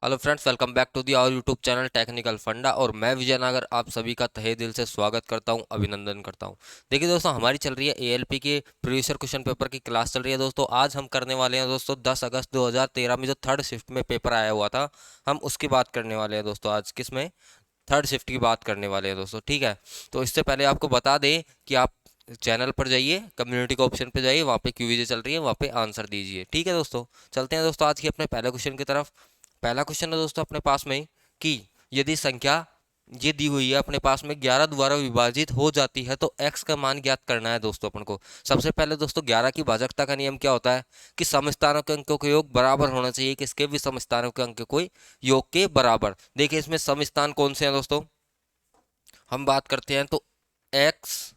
Hello friends, welcome back to the our YouTube channel Technical Funda. और मैं विजय नागर आप सभी का तहे दिल से स्वागत करता हूं, अभिनंदन करता हूं। देखिए दोस्तों, हमारी चल रही है एएलपी के प्रीवियस क्वेश्चन पेपर की क्लास चल रही है दोस्तों। आज हम करने वाले हैं दोस्तों 10 अगस्त 2013 में जो थर्ड शिफ्ट में पेपर आया हुआ था, हम उसकी बात करने वाले हैं दोस्तों। आज किस में? थर्ड शिफ्ट की बात करने वाले हैं दोस्तों, ठीक है। तो इससे पहले आपको बता दें कि आप चैनल पर जाइए, कम्युनिटी के ऑप्शन पे जाइए, वहाँ पे क्यूविज चल रही है, वहाँ पे आंसर दीजिए, ठीक है दोस्तों। चलते हैं दोस्तों आज के अपने पहले क्वेश्चन की तरफ। पहला क्वेश्चन है दोस्तों अपने पास में कि यदि संख्या ये दी हुई है अपने पास में 11 द्वारा विभाजित हो जाती है तो x का मान ज्ञात करना है दोस्तों अपन को। सबसे पहले दोस्तों 11 की भाजकता का नियम क्या होता है कि सम स्थानों के अंकों के योग बराबर होना चाहिए किसके? विषम स्थानों के अंक कोई योग के बराबर। देखिए इसमें सम स्थान कौन से हैं दोस्तों, हम बात करते हैं तो x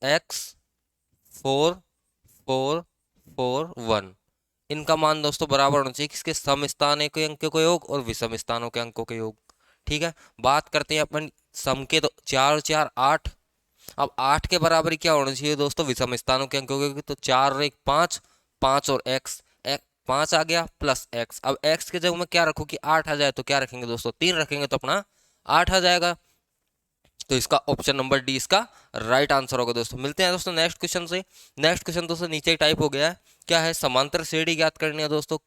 x 4 4 4 1, इनका मान दोस्तों बराबर होना चाहिए किसके? सम स्थानों के अंकों के योग और विषम स्थानों के अंकों के योग, ठीक है। बात करते हैं अपन सम के, तो 4 और 4 8। अब 8 के बराबर क्या होना चाहिए दोस्तों विषम स्थानों के अंकों के? तो 4 और 1 5, 5 और x, 5 आ गया प्लस x। अब x के जगह में क्या रखो कि 8 आ जाए, तो क्या रखेंगे दोस्तों? 3 रखेंगे तो अपना 8 आ जाएगा। तो इसका ऑप्शन नंबर डी इसका राइट आंसर होगा दोस्तों। मिलते हैं दोस्तों नेक्स्ट क्वेश्चन से। नेक्स्ट क्वेश्चन दोस्तों नीचे ही टाइप हो गया है, क्या है? समांतर श्रेणी ज्ञात करनी है दोस्तों,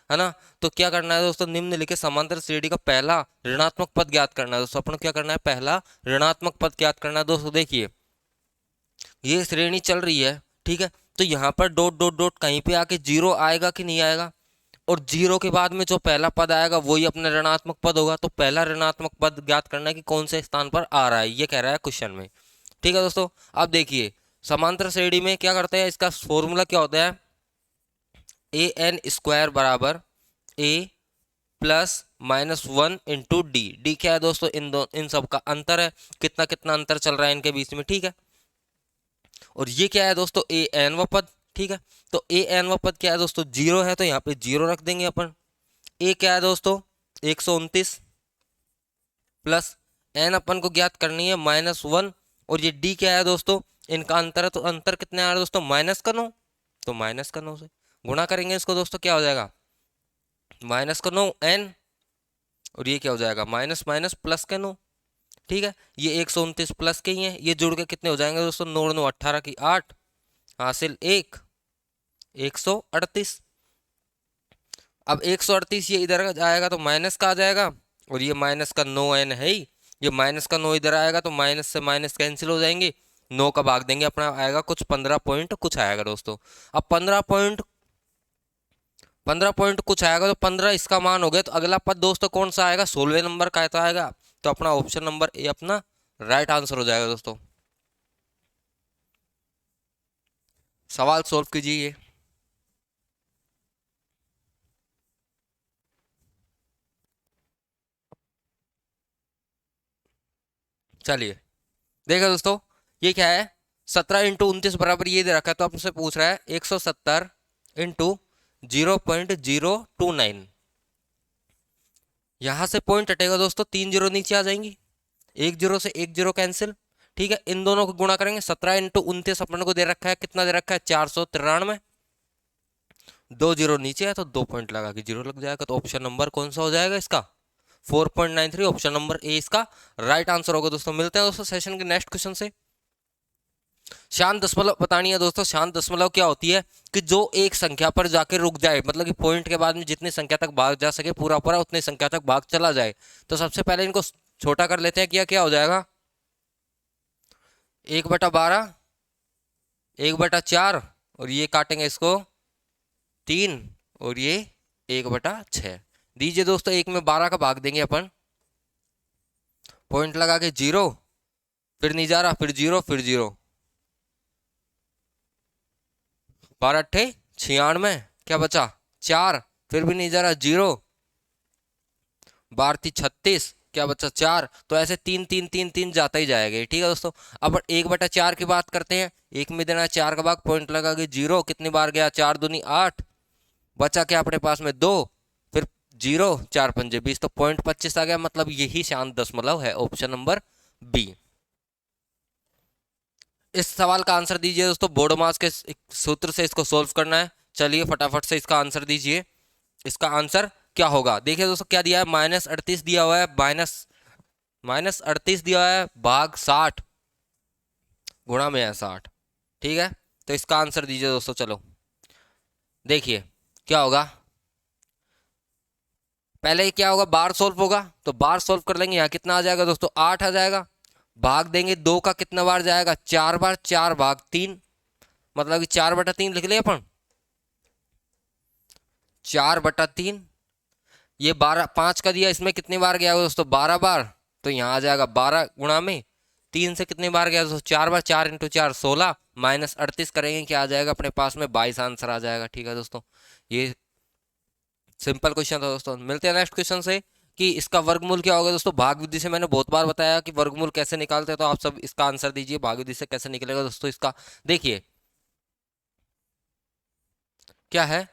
है ना। तो क्या करना है दोस्तों, निम्नलिखित समांतर श्रेणी का पहला ऋणात्मक पद ज्ञात करना है दोस्तों। अपन को क्या करना है? पहला ऋणात्मक पद ज्ञात करना है दोस्तों। देखिए ये श्रेणी चल रही है, ठीक है। तो यहाँ पर डॉट डॉट डॉट कहीं पे आके जीरो आएगा कि नहीं आएगा? और जीरो के बाद में जो पहला पद आएगा वही अपना ऋणात्मक पद होगा। तो पहला ऋणात्मक पद ज्ञात करना है कि कौन से स्थान पर आ रहा है, ये कह रहा है क्वेश्चन में, ठीक है दोस्तों। अब देखिए समांतर श्रेणी में क्या करते हैं, इसका फॉर्मूला क्या होता है? ए एन स्क्वायर बराबर ए प्लस -1 इंटू डी। डी क्या है दोस्तों? इन सब का अंतर है, कितना कितना अंतर चल रहा है इनके बीच में, ठीक है। और ये क्या है दोस्तों? ए एन व पद, ठीक है। तो ए एन व पद क्या है दोस्तों? जीरो है, तो यहाँ पे जीरो रख देंगे अपन। ए क्या है दोस्तों? 129 प्लस एन अपन को ज्ञात करनी है -1। और ये डी क्या है दोस्तों? इनका अंतर है, तो अंतर कितने आ रहा है दोस्तों? -9। तो -9 से गुणा करेंगे इसको दोस्तों, क्या हो जाएगा? -9 एन, और ये क्या हो जाएगा? माइनस माइनस प्लस के 9, ठीक है। ये 129 प्लस के ही है, ये जुड़ के कितने हो जाएंगे दोस्तों? 9 9 18 की 8, हासिल 138। अब 138 ये इधर आएगा तो माइनस का आ जाएगा, और ये माइनस का 9n है ही, ये माइनस का 9 इधर आएगा तो माइनस से माइनस कैंसिल हो जाएंगे। 9 का भाग देंगे अपना आएगा कुछ 15 पॉइंट कुछ आएगा दोस्तों। अब 15 पॉइंट कुछ आएगा, तो 15 इसका मान हो गया। तो अगला पद दोस्तों कौन सा आएगा? 16वें नंबर का तो आएगा। तो अपना ऑप्शन नंबर ए अपना राइट आंसर हो जाएगा दोस्तों। सवाल सोल्व कीजिए। चलिए देखो दोस्तों, ये क्या है? 17 × 29 बराबर ये दे रखा है, तो आपसे पूछ रहा है 170 इंटू 0.029। यहां से पॉइंट हटेगा दोस्तों, 3 जीरो नीचे आ जाएंगी, एक जीरो से एक जीरो कैंसिल, ठीक है। इन दोनों को गुणा करेंगे। 17 × 29 अपन को दे रखा है, कितना दे रखा है? 493। दो जीरो नीचे है तो 2 पॉइंट लगा के जीरो लग जाएगा। तो ऑप्शन नंबर कौन सा हो जाएगा इसका? 4.93, ऑप्शन नंबर ए इसका राइट आंसर होगा दोस्तों। मिलते हैं दोस्तों सेशन के नेक्स्ट क्वेश्चन से। शांत दशमलव बतानी है दोस्तों। शांत दशमलव क्या होती है कि जो एक संख्या पर जाके रुक जाए, मतलब कि पॉइंट के बाद में जितनी संख्या तक भाग जा सके पूरा पूरा उतनी संख्या तक भाग चला जाए। तो सबसे पहले इनको छोटा कर लेते हैं, क्या क्या हो जाएगा? 1/12, 1/4, और ये काटेंगे इसको 3, और ये 1/6। दीजिए दोस्तों, 1 में 12 का भाग देंगे अपन, पॉइंट लगा के जीरो, फिर नहीं जा रहा, फिर जीरो, फिर जीरो, 12×8 = 96, क्या बचा? 4, फिर भी नहीं जा रहा, जीरो, 12×3 = 36, क्या बचा? 4। तो ऐसे 3 3 3 3 जाता ही जाएगा, ठीक है दोस्तों। अब 1/4 की बात करते हैं। 1 में देना 4 का भाग, पॉइंट लगा के जीरो, कितनी बार गया? 4 दूनी 8, बचा क्या अपने पास में? 2, फिर जीरो, 4 पंजे 20, तो पॉइंट 25 आ गया। मतलब यही शांत दशमलव है, ऑप्शन नंबर बी। इस सवाल का आंसर दीजिए दोस्तों। बोडोमास के सूत्र से इसको सोल्व करना है। चलिए फटाफट से इसका आंसर दीजिए। इसका आंसर क्या होगा? देखिए दोस्तों क्या दिया है, -38 दिया हुआ है, -38 दिया हुआ है भाग 60 गुणा में है 60। ठीक है, तो इसका आंसर दीजिए दोस्तों। चलो देखिए क्या होगा, पहले क्या होगा, बार सोल्व होगा, तो बार सोल्व कर लेंगे। यहाँ कितना आ जाएगा दोस्तों, 8 आ जाएगा। भाग देंगे 2 का कितना बार जाएगा, 4 बार, 4 भाग 3, मतलब कि 4/3 लिख लिया अपन, 4/3। ये 12 5 का दिया, इसमें कितनी बार गया दोस्तों, 12 बार। तो यहाँ आ जाएगा 12 गुणा में 3 से कितनी बार गया दोस्तों, 4 बार, 4 × 4 16, -38 करेंगे क्या आ जाएगा अपने पास में, 22 आंसर आ जाएगा। ठीक है दोस्तों, ये सिंपल क्वेश्चन था दोस्तों। मिलते हैं नेक्स्ट क्वेश्चन से कि इसका वर्गमूल क्या होगा दोस्तों। भाग विधि से मैंने बहुत बार बताया कि वर्गमूल कैसे निकालते हैं, तो आप सब इसका आंसर दीजिए, भाग विधि से कैसे निकलेगा दोस्तों इसका। देखिए क्या है,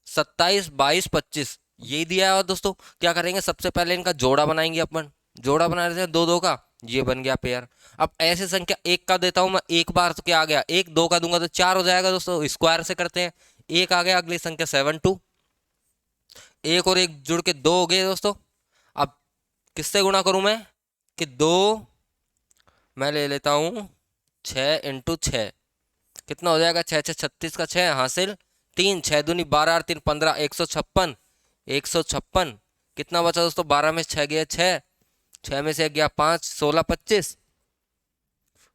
27 22 25 ये दिया है। और दोस्तों क्या करेंगे, सबसे पहले इनका जोड़ा बनाएंगे अपन। जोड़ा बना रहे हैं 2 2 का, ये बन गया पेयर। अब ऐसे संख्या 1 का देता हूं मैं, एक बार तो क्या आ गया, 1 2 का दूंगा तो 4 हो जाएगा दोस्तों। स्क्वायर से करते हैं, 1 आ गया, अगली संख्या 7 2, 1 और 1 जुड़ के 2 हो गए दोस्तों। अब किससे गुणा करूं मैं, कि 2 मैं ले लेता हूं 6 × 6, कितना हो जाएगा, 6 6 36 का 6 हासिल 3, 6 दूनी 12 3 15, 156, 156। कितना बचा दोस्तों, 12 में 6 गया 6, 6 में से गया 5, 16 25।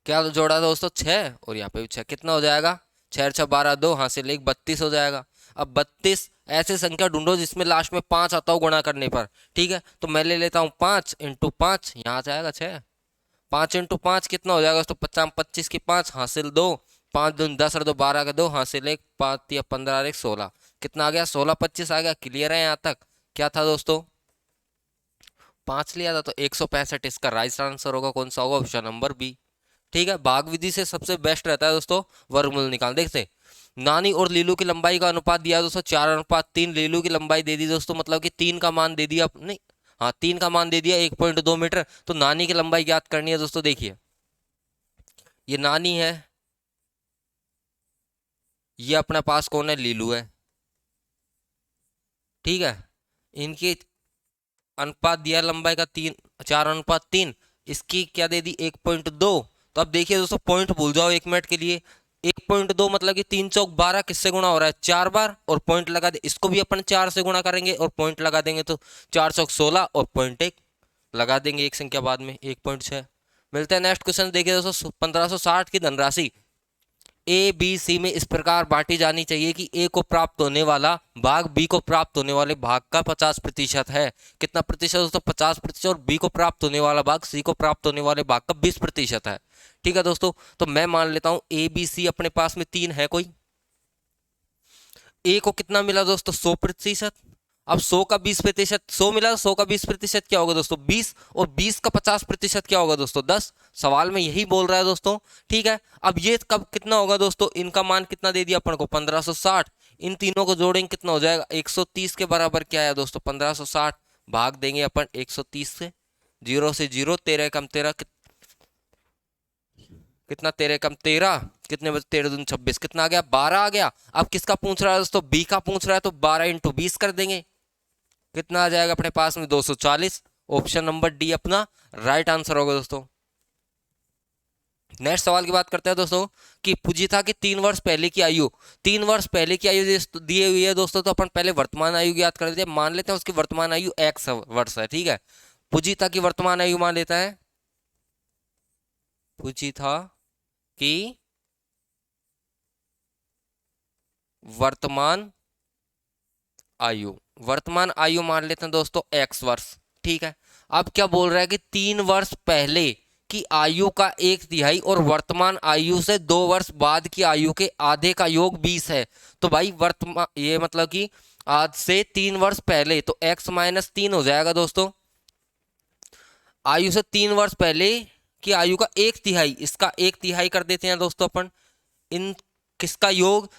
क्या जोड़ा दोस्तों, 6, और यहाँ पे भी 6, कितना हो जाएगा, 6 6 12 2 हासिल 1, 32 हो जाएगा। अब 32 ऐसे संख्या ढूंढो जिसमें लास्ट में 5 आता हो गुणा करने पर। ठीक है, तो मैं ले लेता हूँ 5 × 5, यहाँ आ जाएगा 6, 5 × 5 कितना हो जाएगा दोस्तों, 50 25 की 5 हासिल 2, 5 दूनी 10 और 2 12 का 2 हासिल 1, 5 या 15 और 1 16, कितना आ गया, 16 25 आ गया। क्लियर है यहाँ तक? क्या था दोस्तों, 5 लिया था, तो 165 इसका राइट आंसर होगा। कौन सा होगा, ऑप्शन नंबर बी। ठीक है, भाग विधि से सबसे बेस्ट रहता है दोस्तों वर्गमूल निकाल। देखते नानी और लीलू की लंबाई का अनुपात दिया दोस्तों 4:3। लीलू की लंबाई दे दी दोस्तों, मतलब कि 3 का मान दे दिया, नहीं हाँ 3 का मान दे दिया 1.2 मीटर। तो नानी की लंबाई ज्ञात करनी है दोस्तों। देखिए ये नानी है, ये अपने पास कौन है, लीलू है। ठीक है, इनकी अनुपात दिया लंबाई का 3, 4:3। इसकी क्या दे दी, 1.2। तो अब देखिए दोस्तों, पॉइंट भूल जाओ 1 मिनट के लिए। 1.2 मतलब कि 3 चौक 12 किससे गुणा हो रहा है, 4 बार, और पॉइंट लगा दे, इसको भी अपन 4 से गुणा करेंगे और पॉइंट लगा देंगे, तो 4 चौक 16 और पॉइंट 1 लगा देंगे, एक संख्या बाद में 1.6। मिलता है नेक्स्ट क्वेश्चन। देखिए दोस्तों 1560 की धनराशि ए बी सी में इस प्रकार बांटी जानी चाहिए कि ए को प्राप्त होने वाला भाग बी को प्राप्त होने वाले भाग का 50% है। कितना प्रतिशत दोस्तों, 50%। और बी को प्राप्त होने वाला भाग सी को प्राप्त होने वाले भाग का 20% है। ठीक है दोस्तों, तो मैं मान लेता हूं ए बी सी अपने पास में 3 है कोई। ए को कितना मिला दोस्तों, 100%। अब 100 का 20%, 100 मिला, 100 का 20% क्या होगा दोस्तों, 20। और 20 का 50% क्या होगा दोस्तों, 10। सवाल में यही बोल रहा है दोस्तों। ठीक है, अब ये कब कितना होगा दोस्तों, इनका मान कितना दे दिया अपन को, 1560। इन तीनों को जोड़ेंगे कितना हो जाएगा, 130 के बराबर क्या है दोस्तों, 1560। भाग देंगे अपन 130 से, 0 से 0, 13 कम 13 कितना, 13 कम 13 कितने बचे, 13 दूनी 26, कितना आ गया, 12 आ गया। अब किसका पूछ रहा है दोस्तों, बी का पूछ रहा है, तो 12 × 20 कर देंगे, कितना आ जाएगा अपने पास में, 240। ऑप्शन नंबर डी अपना राइट आंसर होगा दोस्तों। नेक्स्ट सवाल की बात करते हैं दोस्तों कि पूजिता की 3 वर्ष पहले की आयु, 3 वर्ष पहले की आयु दी हुई है दोस्तों। तो अपन पहले वर्तमान आयु याद कर लेते हैं। मान लेते हैं उसकी वर्तमान आयु x वर्ष है। ठीक है, पूजिता की वर्तमान आयु मान लेता है, पूजिता की वर्तमान आयु, वर्तमान आयु मान लेते हैं दोस्तों x वर्ष। ठीक है, अब क्या बोल रहा है कि 3 वर्ष पहले की आयु का 1/3 और वर्तमान आयु से 2 वर्ष बाद की आयु के आधे का योग 20 है। तो भाई वर्तमान, ये मतलब कि आज से 3 वर्ष पहले, तो x - 3 हो जाएगा दोस्तों। आयु से 3 वर्ष पहले की आयु का 1/3, इसका 1/3 कर देते हैं दोस्तों अपन। इन किसका योग,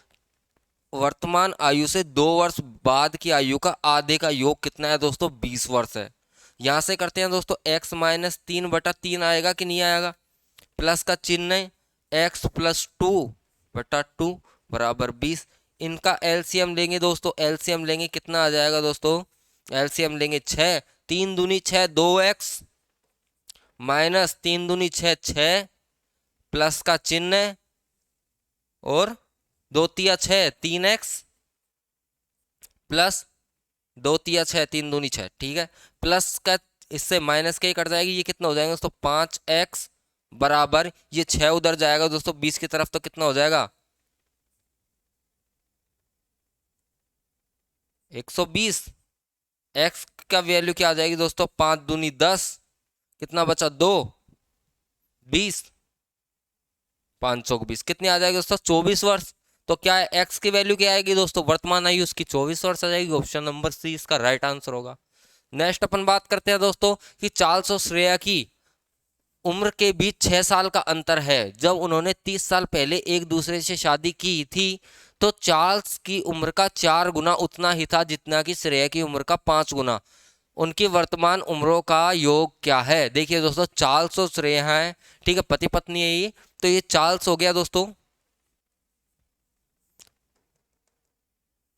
वर्तमान आयु से 2 वर्ष बाद की आयु का आधे का योग कितना है दोस्तों, 20 वर्ष है। यहां से करते हैं दोस्तों, x - 3/3 आएगा कि नहीं आएगा, प्लस का चिन्ह है, x + 2/2 बराबर 20, इनका एलसीएम लेंगे दोस्तों, एलसीएम लेंगे कितना आ जाएगा दोस्तों, एलसीएम लेंगे 6, 3 दूनी 6, 2x माइनस 3 दूनी 6, 6 प्लस का चिन्ह और 2 तिया 6, 3x प्लस 2 तिया 6, 3 दूनी 6, ठीक है। प्लस का इससे माइनस के ही कट जाएगी, ये कितना हो जाएगा दोस्तों 5x बराबर ये 6 उधर जाएगा दोस्तों 20 की तरफ, तो कितना हो जाएगा 120। x का वैल्यू क्या आ जाएगी दोस्तों 5 दूनी 10, कितना बचा 2, 20, 520 कितनी आ जाएगी दोस्तों 24 वर्ष। तो क्या है x की वैल्यू क्या आएगी दोस्तों, वर्तमान आयु उसकी 24 वर्ष आ जाएगी। ऑप्शन नंबर सी इसका राइट आंसर होगा। नेक्स्ट अपन बात करते हैं दोस्तों कि चार्ल्स और श्रेया की उम्र के बीच 6 साल का अंतर है। जब उन्होंने 30 साल पहले एक दूसरे से शादी की थी तो चार्ल्स की उम्र का 4 गुना उतना ही था जितना कि श्रेया की उम्र का 5 गुना। उनकी वर्तमान उम्रों का योग क्या है। देखिए दोस्तों चार्ल्स और श्रेया है, ठीक है, पति पत्नी है ये, तो ये चार्ल्स हो गया दोस्तों,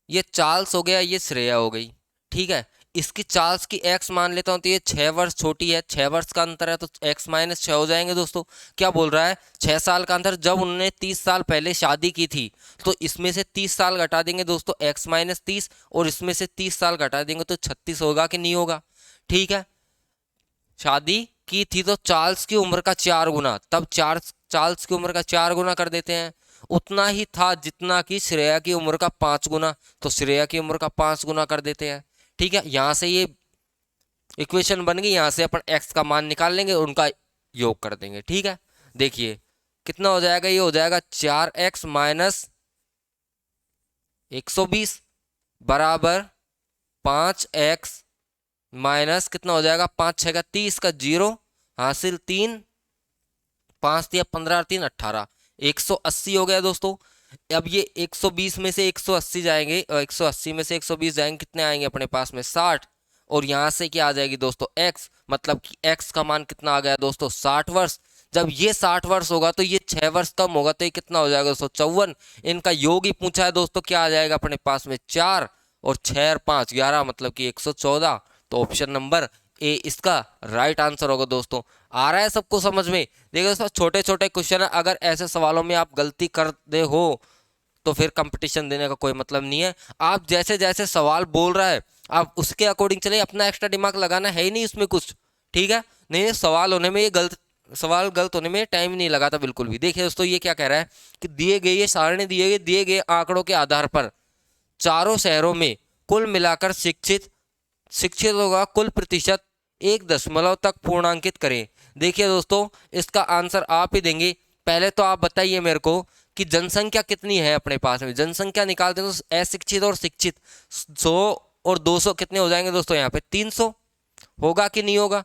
ये चार्ल्स हो गया, ये श्रेया हो गई, ठीक है। इसकी चार्ल्स की एक्स मान लेता हूं तो ये 6 वर्ष छोटी है, 6 वर्ष का अंतर है तो x माइनस 6 हो जाएंगे दोस्तों। क्या बोल रहा है 6 साल का अंतर, जब उन्होंने 30 साल पहले शादी की थी तो इसमें से 30 साल घटा देंगे दोस्तों x माइनस 30, और इसमें से 30 साल घटा देंगे तो 36 होगा कि नहीं होगा, ठीक है। शादी की थी तो चार्ल्स की उम्र का 4 गुना, तब चार्ल्स की उम्र का 4 गुना कर देते हैं, उतना ही था जितना कि श्रेया की उम्र का 5 गुना, तो श्रेया की उम्र का 5 गुना कर देते हैं, ठीक है। यहां से ये इक्वेशन बन गई, यहां से अपन x का मान निकाल लेंगे और उनका योग कर देंगे, ठीक है। देखिए कितना हो जाएगा, ये हो जाएगा 4x माइनस 120 बराबर 5x माइनस कितना हो जाएगा 5 6 का 30 का 0 हासिल 3, 5 दिया 15 3 18, 180 हो गया दोस्तों। अब ये 120 में से 180 जाएंगे और 180 में से 120 जाएंगे, कितने आएंगे अपने पास में 60, और यहाँ से क्या आ जाएगी दोस्तों x, मतलब कि x का मान कितना आ गया दोस्तों 60 वर्ष। जब ये 60 वर्ष होगा तो ये 6 वर्ष कम होगा तो ये कितना हो जाएगा दोस्तों 54। इनका योग ही पूछा है दोस्तों, क्या आ जाएगा अपने पास में 4 और 6 और 5 11, मतलब कि 114। तो ऑप्शन नंबर ए इसका राइट आंसर होगा दोस्तों। आ रहा है सबको समझ में। देखो दोस्तों छोटे छोटे क्वेश्चन है, अगर ऐसे सवालों में आप गलती कर दे हो तो फिर कंपटीशन देने का कोई मतलब नहीं है। आप जैसे जैसे सवाल बोल रहा है आप उसके अकॉर्डिंग चले, अपना एक्स्ट्रा दिमाग लगाना है ही नहीं उसमें कुछ, ठीक है। नहीं सवाल होने में ये सवाल गलत होने में टाइम नहीं लगाता बिल्कुल भी। देखिए दोस्तों ये क्या कह रहा है कि दिए गए ये सारणी दिए गए आंकड़ों के आधार पर चारों शहरों में कुल मिलाकर शिक्षितों का कुल प्रतिशत 1 तक पूर्णांकित करें। देखिए दोस्तों इसका आंसर आप ही देंगे। पहले तो आप बताइए मेरे को कि जनसंख्या कितनी है अपने पास में। जनसंख्या निकालते हैं तो अशिक्षित और शिक्षित 100 और 200 कितने हो जाएंगे दोस्तों, यहाँ पे 300 होगा कि नहीं होगा।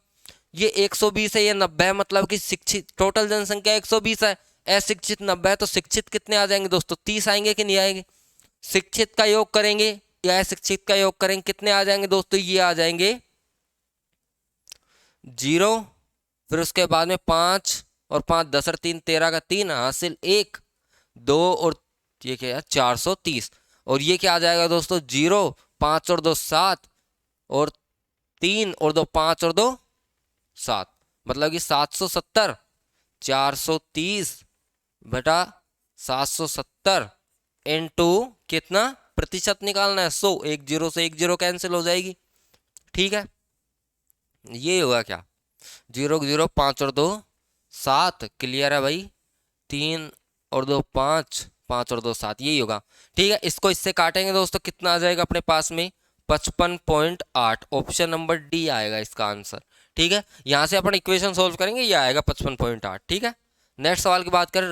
ये 120 है, ये 90 है, मतलब कि शिक्षित टोटल जनसंख्या 120 है, अशिक्षित 90 है, तो शिक्षित कितने आ जाएंगे दोस्तों 30 आएंगे कि नहीं आएंगे। शिक्षित का योग करेंगे या अशिक्षित का योग करेंगे, कितने आ जाएंगे दोस्तों, ये आ जाएंगे 0, फिर उसके बाद में 5 और 5 10 और 3 13 का 3 हासिल 1 2 और ये क्या है 430, और ये क्या आ जाएगा दोस्तों 0 5 और 2 7 और 3 और 2 5 और 2 7, मतलब कि 770 430 बटा 770 इनटू कितना प्रतिशत निकालना है 100, एक जीरो से एक जीरो कैंसिल हो जाएगी, ठीक है। ये होगा क्या 0 0 5 और 2 7, क्लियर है भाई, 3 और 2 5 5 और 2 7, यही होगा, ठीक है। इसको इससे काटेंगे दोस्तों कितना आ जाएगा अपने पास में 55.8, ऑप्शन नंबर डी आएगा इसका आंसर, ठीक है। यहां से अपन इक्वेशन सोल्व करेंगे, ये आएगा 55.8, ठीक है। नेक्स्ट सवाल की बात करें,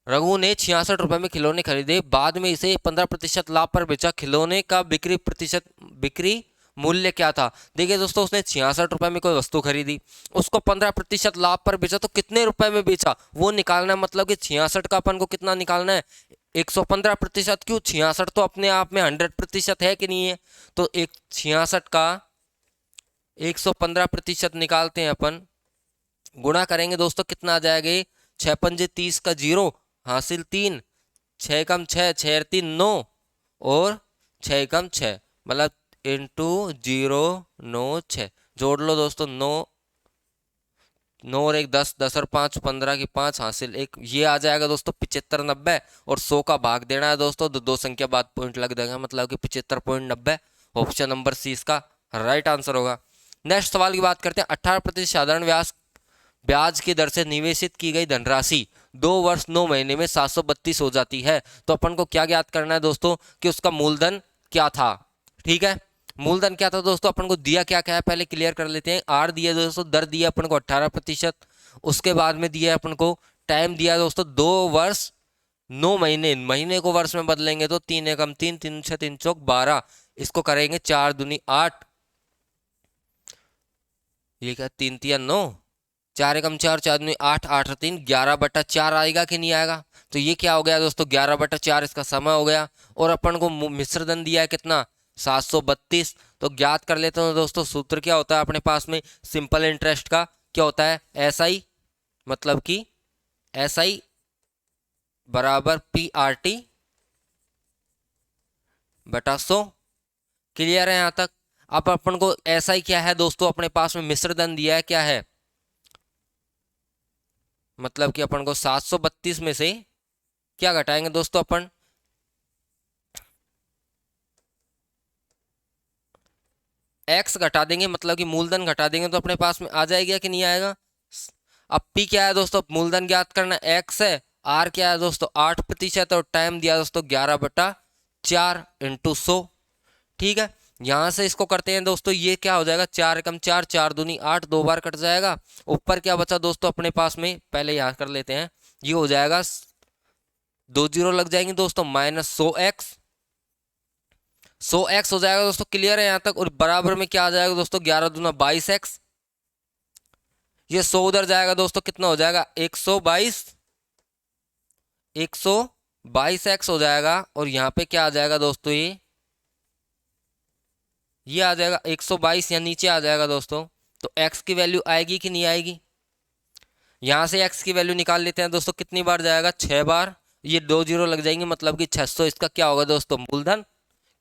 रघु ने 66 रुपए में खिलौने खरीदे, बाद में इसे 15% लाभ पर बेचा, खिलौने का बिक्री मूल्य क्या था। देखिए दोस्तों उसने 66 रुपए में कोई वस्तु खरीदी, उसको 15% लाभ पर बेचा, तो कितने रुपए में बेचा वो निकालना है। मतलब कि 66 का अपन को कितना निकालना है 115%, क्यों 66 तो अपने आप में 100% है कि नहीं है। तो 66 का 115% निकालते हैं अपन, गुणा करेंगे दोस्तों कितना आ जाएगा 6 पंजे 30 का 0 हासिल 3 6 कम 6, 6 3 9 और 6 कम 6 मतलब इंटू 0 9 6 जोड़ लो दोस्तों। 9 9 और 1 10, 10 और 5 15 की 5 हासिल एक, ये आ जाएगा दोस्तों 75 90। और 100 का भाग देना है दोस्तों, तो दो संख्या बाद पॉइंट लग जाएगा, मतलब कि 75.90। ऑप्शन नंबर सी इसका राइट आंसर होगा। नेक्स्ट सवाल की बात करते हैं। 18% साधारण ब्याज की दर से निवेशित की गई धनराशि 2 वर्ष 9 महीने में 732 हो जाती है, तो अपन को क्या ज्ञात करना है दोस्तों कि उसका मूलधन क्या था। ठीक है, मूलधन क्या था दोस्तों, अपन को दिया क्या क्या है पहले क्लियर कर लेते हैं। आर दिया दोस्तों, दर दिया अपन को 18%, उसके बाद में दिया अपन को टाइम दिया दोस्तों 2 वर्ष 9 महीने, महीने को वर्ष में बदलेंगे तो 3 एकम 3, 3 6 3 चौक 12, इसको करेंगे 4 दूनी 8, ये क्या 3 3 9, 4 एकम 4, 4 दूनी 8, 8 3 11/4 आएगा कि नहीं आएगा। तो ये क्या हो गया दोस्तों 11/4 इसका समय हो गया। और अपन को मिश्र धन दिया है कितना 732, तो ज्ञात कर लेते हैं दोस्तों। सूत्र क्या होता है अपने पास में सिंपल इंटरेस्ट का, क्या होता है SI, मतलब कि SI बराबर PRT बटा 100। क्लियर है यहाँ तक। अब अपन को SI क्या है दोस्तों, अपने पास में मिश्र धन दिया है क्या है, मतलब कि अपन को 732 में से क्या घटाएंगे दोस्तों, अपन x घटा देंगे, मतलब कि मूलधन घटा देंगे, तो अपने पास में आ जाएगा कि नहीं आएगा। अब P क्या है दोस्तों, मूलधन ज्ञात करना, x है, R क्या है दोस्तों 8% और टाइम दिया दोस्तों 11/4 इंटू 100। ठीक है, यहां से इसको करते हैं दोस्तों, ये क्या हो जाएगा 4 एकम 4, 4 दूनी 8, 2 बार कट जाएगा। ऊपर क्या बचा दोस्तों अपने पास में, पहले यहां कर लेते हैं, ये हो जाएगा 2 जीरो लग जाएंगे दोस्तों, -100x, 100x हो जाएगा दोस्तों। क्लियर है यहां तक। और बराबर में क्या आ जाएगा दोस्तों 11 दूना 22x, ये 100 उधर जाएगा दोस्तों, कितना हो जाएगा 122, 122x हो जाएगा। और यहाँ पे क्या आ जाएगा दोस्तों, ये आ जाएगा 122, या नीचे आ जाएगा दोस्तों। तो x की वैल्यू आएगी कि नहीं आएगी, यहां से x की वैल्यू निकाल लेते हैं दोस्तों, कितनी बार जाएगा 6 बार, ये 2 जीरो लग जाएंगे, मतलब कि 600 इसका क्या होगा दोस्तों मूलधन।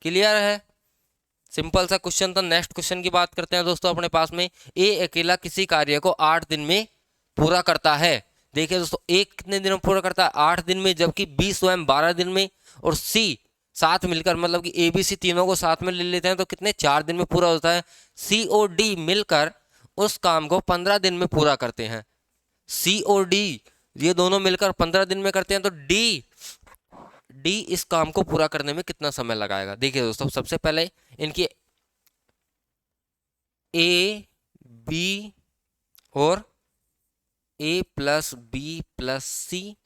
क्लियर है, सिंपल सा क्वेश्चन था। नेक्स्ट क्वेश्चन की बात करते हैं दोस्तों अपने पास में। ए अकेला किसी कार्य को 8 दिन में पूरा करता है। देखिए दोस्तों, ए कितने दिन में पूरा करता है 8 दिन में, जबकि बी स्वयं 12 दिन में, और सी साथ मिलकर, मतलब कि ए बी सी तीनों को साथ में ले लेते हैं तो कितने 4 दिन में पूरा होता है। सी और डी मिलकर उस काम को 15 दिन में पूरा करते हैं। सी और डी ये दोनों मिलकर 15 दिन में करते हैं, तो डी इस काम को पूरा करने में कितना समय लगाएगा। देखिए दोस्तों, सबसे पहले इनकी ए बी और ए प्लस बी प्लस सी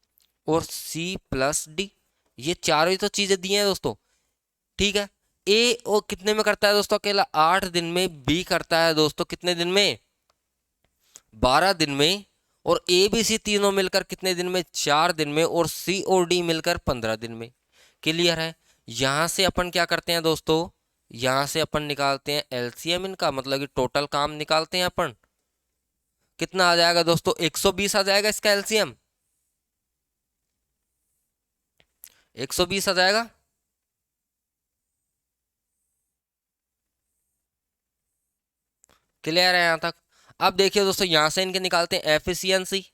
और सी प्लस डी, ये चारों ही तो चीजें दी हैं दोस्तों। ठीक है, ए और कितने में करता है दोस्तों अकेला 8 दिन में, बी करता है दोस्तों कितने दिन में 12 दिन में, और ए बी सी तीनों मिलकर कितने दिन में 4 दिन में, और सी और डी मिलकर 15 दिन में। क्लियर है। यहां से अपन क्या करते हैं दोस्तों, यहां से अपन निकालते हैं एलसीएम इनका, मतलब कि टोटल काम निकालते हैं अपन। कितना आ जाएगा दोस्तों 120 आ जाएगा इसका एलसीएम, 120 आ जाएगा। क्लियर है यहां तक। अब देखिए दोस्तों, यहां से इनके निकालते हैं एफिशिएंसी,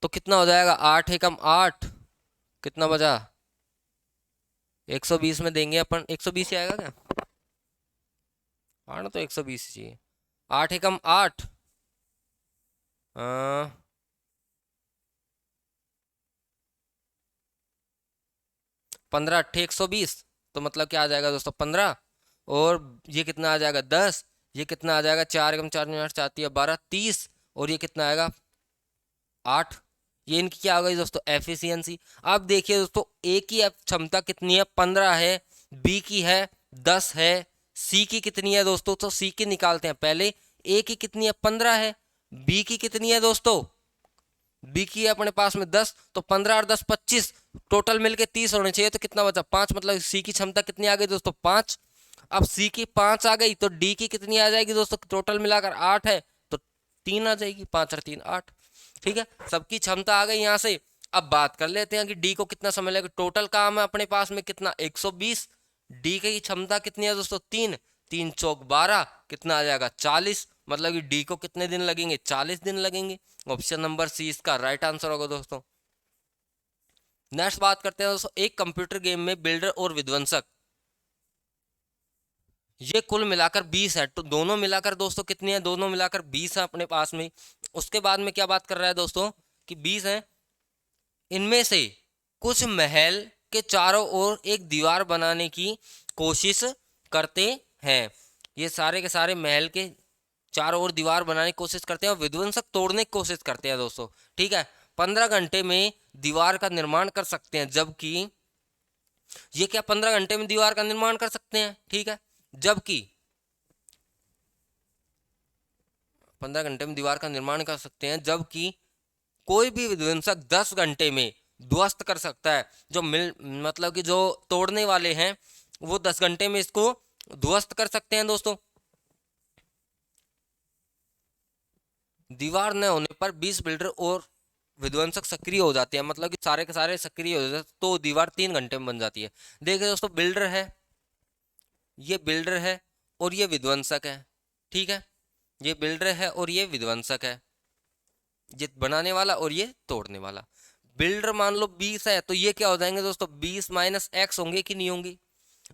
तो कितना हो जाएगा 8 एकम 8, कितना बचा 120 में देंगे अपन, 120 ही आएगा क्या, हाँ ना, तो 120 ही चाहिए। 8 एकम 8, 15 अट्ठे 120, तो मतलब क्या आ जाएगा दोस्तों 15, और ये कितना आ जाएगा 10, ये कितना आ जाएगा 4 एकम 4 8 4 12 30, और ये कितना आएगा 8। ये इनकी क्या हो गई दोस्तों एफिशिएंसी। अब देखिए दोस्तों, ए की क्षमता कितनी है 15 है, बी की है 10 है, सी की कितनी है दोस्तों, तो सी की निकालते हैं पहले। ए की कितनी है 15 है, बी की कितनी है दोस्तों, बी की है अपने पास में 10, तो 15 और 10 25, टोटल मिलके 30 होने चाहिए, तो कितना बचा 5, मतलब सी की क्षमता कितनी आ गई दोस्तों 5। अब सी की 5 आ गई, तो डी की कितनी आ जाएगी दोस्तों, टोटल मिलाकर 8 है, तो 3 आ जाएगी, 5 और 3 8। ठीक है, सबकी क्षमता आ गई यहाँ से। अब बात कर लेते हैं कि डी को कितना समय लगेगा। टोटल काम है अपने पास में कितना, 120। डी की क्षमता कितनी है दोस्तों, 3, 3 चौक 12, कितना आ जाएगा 40। मतलब कि डी को कितने दिन लगेंगे, 40 दिन लगेंगे। ऑप्शन नंबर सी इसका राइट आंसर होगा दोस्तों। नेक्स्ट बात करते हैं दोस्तों, एक कंप्यूटर गेम में बिल्डर और विध्वंसक ये कुल मिलाकर 20 है। तो दोनों मिलाकर दोस्तों कितनी है, दोनों मिलाकर 20 है अपने पास में। उसके बाद में क्या बात कर रहा है दोस्तों कि 20 है, इनमें से कुछ महल के चारों ओर एक दीवार बनाने की कोशिश करते हैं। ये सारे के सारे महल के चारों ओर दीवार बनाने की कोशिश करते हैं और विध्वंसक तोड़ने की कोशिश करते हैं दोस्तों। ठीक है, 15 घंटे में दीवार का निर्माण कर सकते हैं, जबकि ये क्या 15 घंटे में दीवार का निर्माण कर सकते हैं। ठीक है, जबकि 15 घंटे में दीवार का निर्माण कर सकते हैं, जबकि कोई भी विध्वंसक 10 घंटे में ध्वस्त कर सकता है। जो मतलब कि जो तोड़ने वाले हैं वो 10 घंटे में इसको ध्वस्त कर सकते हैं दोस्तों। दीवार न होने पर 20 बिल्डर और विध्वंसक सक्रिय हो जाते हैं, मतलब कि सारे के सारे सक्रिय हो जाते हैं, तो दीवार 3 घंटे में बन जाती है। देखिए दोस्तों, बिल्डर है, ये बिल्डर है और ये विध्वंसक है। ठीक है, ये बिल्डर है और ये विध्वंसक है, ये बनाने वाला और ये तोड़ने वाला। बिल्डर मान लो 20 है, तो ये क्या हो जाएंगे दोस्तों, 20 माइनस एक्स होंगे कि नहीं होंगे।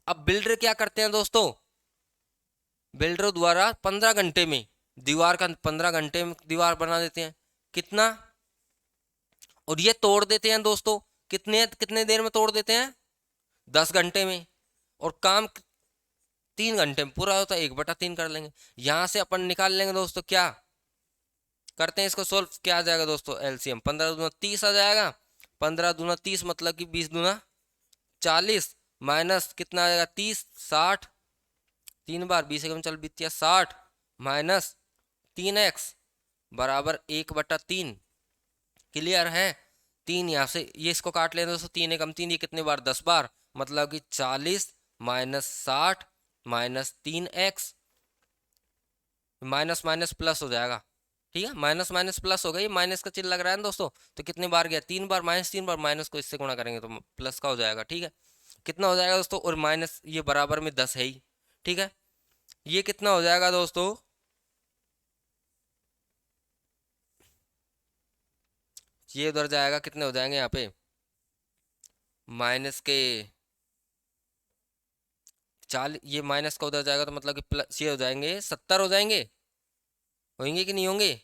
अब बिल्डर क्या करते हैं दोस्तों, बिल्डर द्वारा 15 घंटे में दीवार का 15 घंटे में दीवार बना देते हैं, कितना, और ये तोड़ देते हैं दोस्तों, कितने कितने देर में तोड़ देते हैं, 10 घंटे में। और काम 3 घंटे में पूरा होता है, 1/3 कर लेंगे। यहां से अपन निकाल लेंगे दोस्तों, क्या करते हैं इसको सोल्व, क्या आ जाएगा दोस्तों एलसीएम, 15 दूना 30 आ जाएगा। 15 दूना 30 मतलब कि 20 दूना 40, माइनस कितना आ जाएगा 30, 60, 3 बार 20 एकम चल बीतिया 60, माइनस 3x बराबर 1/3। क्लियर है, 3 यहाँ से ये इसको काट लेते दोस्तों, 3 एकम 3, ये कितने बार 10 बार, मतलब कि 40 minus 60 minus 3x, minus minus plus हो जाएगा। ठीक है, माइनस माइनस प्लस हो गई, माइनस का चिन्ह लग रहा है ना दोस्तों, तो कितने बार गया 3 बार, माइनस 3 बार, माइनस को इससे गुणा करेंगे तो प्लस का हो जाएगा। ठीक है, कितना हो जाएगा दोस्तों, और माइनस ये बराबर में 10 है ही। ठीक है, ये कितना हो जाएगा दोस्तों, ये उधर जाएगा, कितने हो जाएंगे यहाँ पे, माइनस के 40, ये माइनस का उधर जाएगा तो मतलब कि प्लस ये हो जाएंगे 70 हो जाएंगे, होंगे कि नहीं होंगे,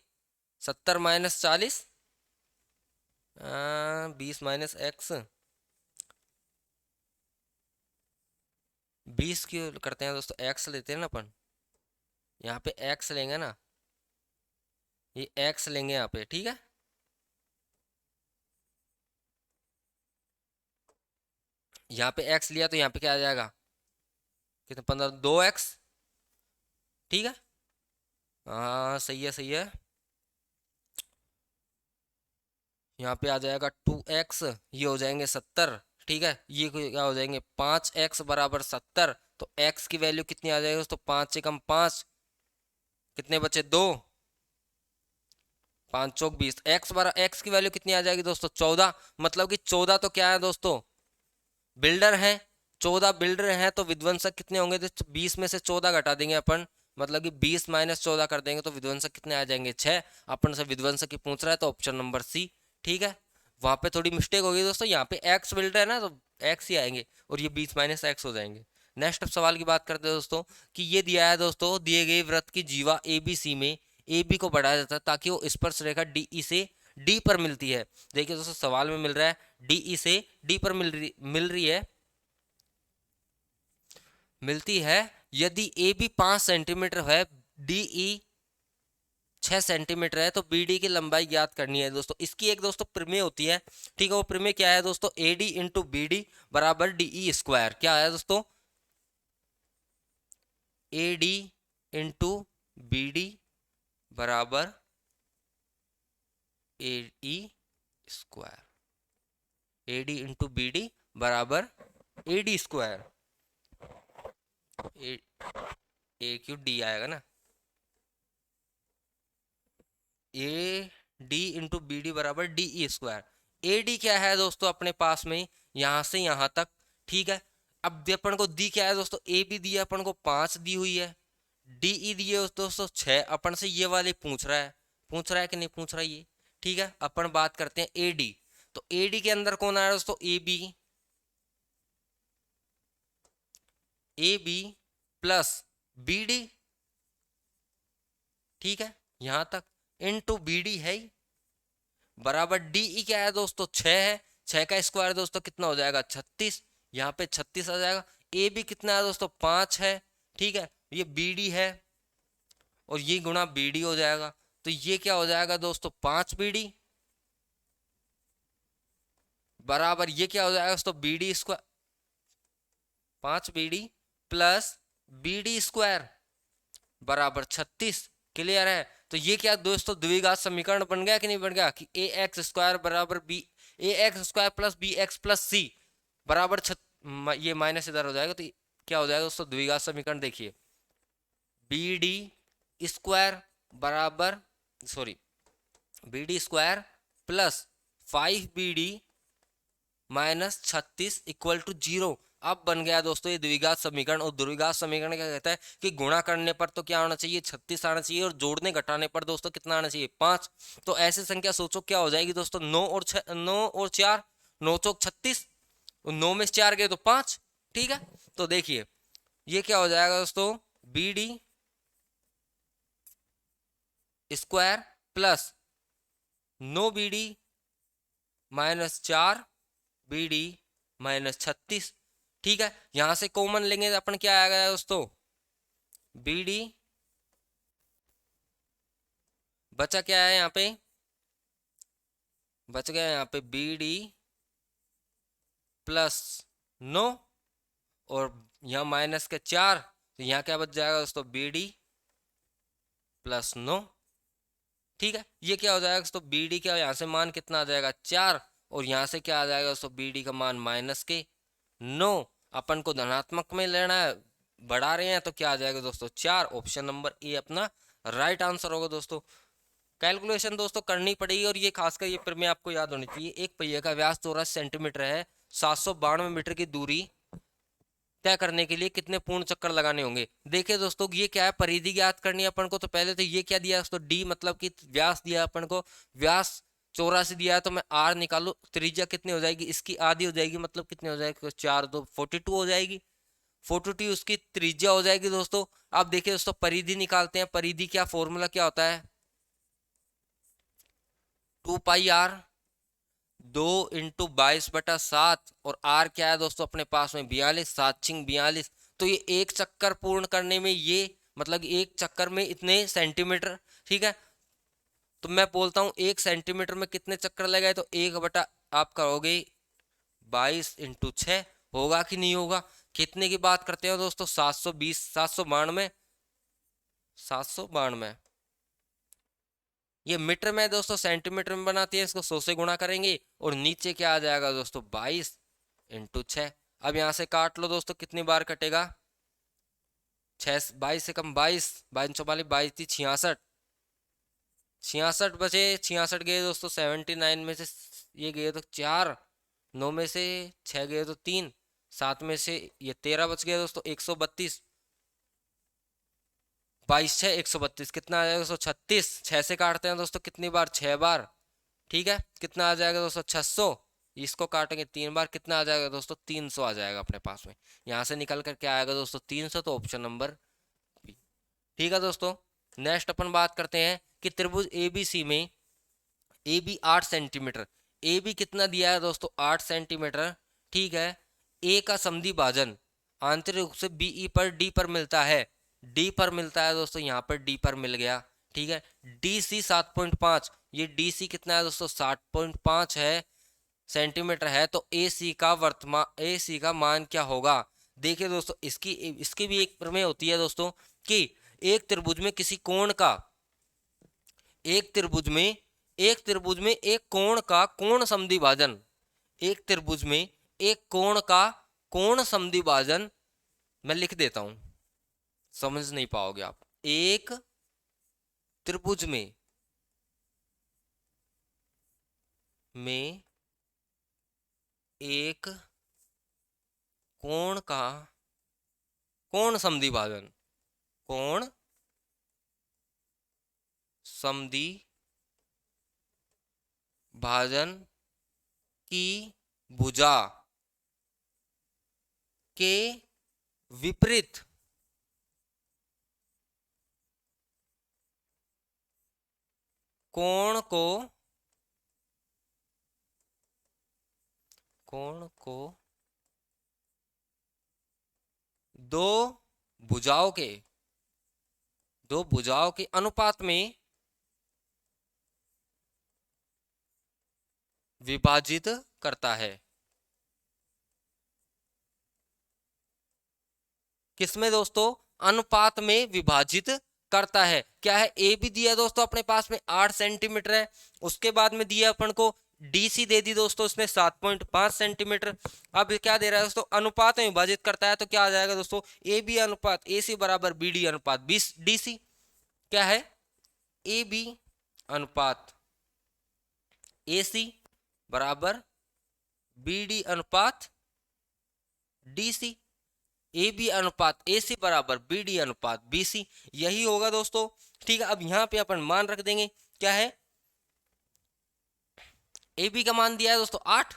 70 माइनस 40, 20 माइनस एक्स, 20 क्यों करते हैं दोस्तों, एक्स लेते हैं ना अपन, यहाँ पे एक्स लेंगे ना, ये एक्स लेंगे यहाँ पे। ठीक है, यहाँ पे एक्स लिया तो यहाँ पे क्या आ जाएगा, कितना 15, 2x। ठीक है, हाँ सही है, सही है। यहाँ पे आ जाएगा 2x, ये हो जाएंगे 70। ठीक है, ये क्या हो जाएंगे 5x बराबर 70। तो x की वैल्यू कितनी आ जाएगी दोस्तों, 5 से कम 5, कितने बचे 2, 5 चौक 20, एक्स बरा एक्स की वैल्यू कितनी आ जाएगी दोस्तों 14। मतलब कि 14 तो क्या है दोस्तों, बिल्डर है, 14 बिल्डर हैं, तो विध्वंसक कितने होंगे, तो 20 में से 14 घटा देंगे अपन, मतलब कि 20 माइनस 14 कर देंगे तो विध्वंसक कितने आ जाएंगे 6। अपन से विध्वंसक की पूछ रहा है तो ऑप्शन नंबर सी। ठीक है, वहां पे थोड़ी मिस्टेक होगी दोस्तों, यहाँ पे एक्स बिल्डर है ना तो एक्स ही आएंगे और ये 20 माइनस एक्स हो जाएंगे। नेक्स्ट सवाल की बात करते हैं दोस्तों, कि ये दिया है दोस्तों, दिए गए वृत्त की जीवा ए बी सी में ए बी को बढ़ाया जाता है ताकि वो स्पर्श रेखा डी ई से डी पर मिलती है। देखिए दोस्तों, सवाल में मिल रहा है डी ई से डी पर मिल रही है, मिलती है, यदि ए बी 5 सेंटीमीटर है, डी ई 6 सेंटीमीटर है, तो बी डी की लंबाई ज्ञात करनी है दोस्तों। इसकी एक दोस्तों प्रमेय होती है। ठीक है, वो प्रमेय क्या है दोस्तों, A D into B D बराबर डी ई स्क्वायर। क्या है दोस्तों, A D into B D बराबर A E square, A D into B D बराबर A D square, A A Q D आएगा ना, A D into B D बराबर D E square. AD क्या है दोस्तों अपने पास में, यहां से यहां तक, ठीक है। अब अपन को दी क्या है दोस्तों, AB दी है अपन को 5 दी हुई है, DE दी है दोस्तों 6, अपन से ये वाले पूछ रहा है कि नहीं पूछ रहा ये, ठीक है। अपन बात करते हैं AD, तो AD के अंदर कौन आ रहा है दोस्तों, AB प्लस BD, ठीक है, यहां तक, इनटू BD है ही, बराबर DE क्या है दोस्तों 6 है, 6 का स्क्वायर दोस्तों कितना हो जाएगा 36, यहाँ पे 36 आ जाएगा। AB कितना है दोस्तों 5 है, ठीक है, ये BD है और ये गुणा BD हो जाएगा, तो ये क्या हो जाएगा दोस्तों 5BD, बराबर ये क्या हो जाएगा दोस्तों BD square, 5BD plus BD square बराबर 36। क्लियर है, तो ये क्या दोस्तों द्विघात समीकरण बन गया कि नहीं बन गया, कि ax स्क्वायर बराबर ax square plus bx plus c बराबर ये माइनस इधर हो जाएगा, तो क्या हो जाएगा दोस्तों द्विघात समीकरण, देखिए BD स्क्वायर बराबर, sorry, BD square plus 5BD minus 36 equal to 0। अब बन गया दोस्तों ये द्विघात समीकरण, और द्विघात समीकरण क्या कहता है कि गुणा करने पर तो क्या होना चाहिए 36 आना चाहिए, और जोड़ने घटाने पर दोस्तों कितना आना चाहिए 5। तो ऐसी संख्या सोचो क्या हो जाएगी दोस्तों, 9 और 4, 9 चौक 36, 9 में से 4 गए तो 5, ठीक है। तो देखिए ये क्या हो जाएगा दोस्तों, BD square plus 9BD minus 4BD minus 36, ठीक है। यहां से कॉमन लेंगे तो अपन क्या आएगा दोस्तों, BD बचा क्या है यहाँ पे, बच गया यहाँ पे BD प्लस 9 और यहाँ माइनस के 4, तो यहाँ क्या बच जाएगा दोस्तों BD प्लस 9, ठीक है। ये क्या हो जाएगा दोस्तों BD क्या, यहाँ से मान कितना आ जाएगा 4, और यहाँ से क्या आ जाएगा दोस्तों BD का मान माइनस के 9, अपन को धनात्मक में लेना है, बढ़ा रहे हैं तो क्या आ जाएगा दोस्तों 4, ऑप्शन नंबर ए अपना राइट आंसर होगा दोस्तों। कैलकुलेशन दोस्तों करनी पड़ेगी, और ये खासकर ये फिर में आपको याद होनी चाहिए, एक पहिए का व्यास 84 सेंटीमीटर है, 792 मीटर की दूरी तय करने के लिए कितने पूर्ण चक्कर लगाने होंगे। देखिए दोस्तों ये क्या है, परिधि ज्ञात करनी है अपन को, तो पहले तो ये क्या दिया दोस्तों D मतलब कि व्यास दिया अपन को, व्यास 84 दिया है, तो मैं R निकालू, त्रिज्या कितनी हो जाएगी इसकी आधी हो जाएगी, मतलब कितनी हो जाएगी 4 2 42 हो जाएगी, 42 उसकी त्रिज्या हो जाएगी दोस्तों। अब देखिए दोस्तों परिधि निकालते हैं, परिधि क्या फॉर्मूला क्या होता है, 2πr 2 × 22/7, और R क्या है दोस्तों अपने पास में 42, 7×42, तो ये एक चक्कर पूर्ण करने में, ये मतलब एक चक्कर में इतने सेंटीमीटर, ठीक है। तो मैं बोलता हूँ 1 सेंटीमीटर में कितने चक्कर लगाए, तो 1 आप करोगे 22 × 6, होगा कि नहीं होगा, कितने की बात करते हो दोस्तों 720, 792, 792, ये मीटर में दोस्तों सेंटीमीटर में बनाती है, इसको 100 से गुणा करेंगे, और नीचे क्या आ जाएगा दोस्तों 22 × 6। अब यहां से काट लो दोस्तों, कितनी बार कटेगा 6, 22 से कम 22, 22 22 66, 66 बचे, 66 गए दोस्तों 79 में से, ये गए तो 4, 9 में से 6 गए तो 3, 7 में से ये 13 बच गया दोस्तों 132, 22 6 132, कितना आ जाएगा दोस्तों 36, 6 से काटते हैं दोस्तों कितनी बार 6 बार, ठीक है, कितना आ जाएगा दोस्तों 600, इसको काटेंगे 3 बार, कितना आ जाएगा दोस्तों 300 आ जाएगा अपने पास में, यहाँ से निकल कर क्या आएगा दोस्तों 300, तो ऑप्शन नंबर बी, ठीक है दोस्तों। नेक्स्ट अपन बात करते हैं कि त्रिभुज ABC में AB 8 सेंटीमीटर, AB कितना दिया है दोस्तों 8 सेंटीमीटर, ठीक है, A का समद्वि भाजन आंतरिक रूप से BE पर D पर मिलता है, D पर मिलता है दोस्तों, यहाँ पर D पर मिल गया, ठीक है। DC 7.5, ये DC कितना है दोस्तों 7.5 है सेंटीमीटर है, तो AC का मान क्या होगा। देखिए दोस्तों इसकी भी एक प्रमेय होती है दोस्तों, कि एक त्रिभुज में किसी कोण का, एक त्रिभुज में एक कोण का कोण समद्वि भाजन, एक त्रिभुज में एक कोण का कोण समद्वि भाजन, मैं लिख देता हूं समझ नहीं पाओगे आप, एक त्रिभुज में एक कोण का कोण समद्वि भाजन, कोण समद्वि भाजन की भुजा के विपरीत कोण को दो भुजाओं के अनुपात में विभाजित करता है। किसमें दोस्तों? अनुपात में विभाजित करता है। क्या है? ए भी दिया दोस्तों अपने पास में 8 सेंटीमीटर है, उसके बाद में दिया अपन को डीसी दे दी दोस्तों इसमें 7.5 सेंटीमीटर। अब क्या दे रहा है दोस्तों? अनुपात में विभाजित करता है, तो क्या आ जाएगा दोस्तों? ए बी अनुपात ए सी बराबर बी डी अनुपात डी सी। क्या है? ए बी अनुपात ए सी बराबर बी डी अनुपात डी सी। ए बी अनुपात ए सी बराबर बी डी अनुपात बी सी, यही होगा दोस्तों। ठीक है, अब यहां पे अपन मान रख देंगे। क्या है? ए बी का मान दिया है दोस्तों 8,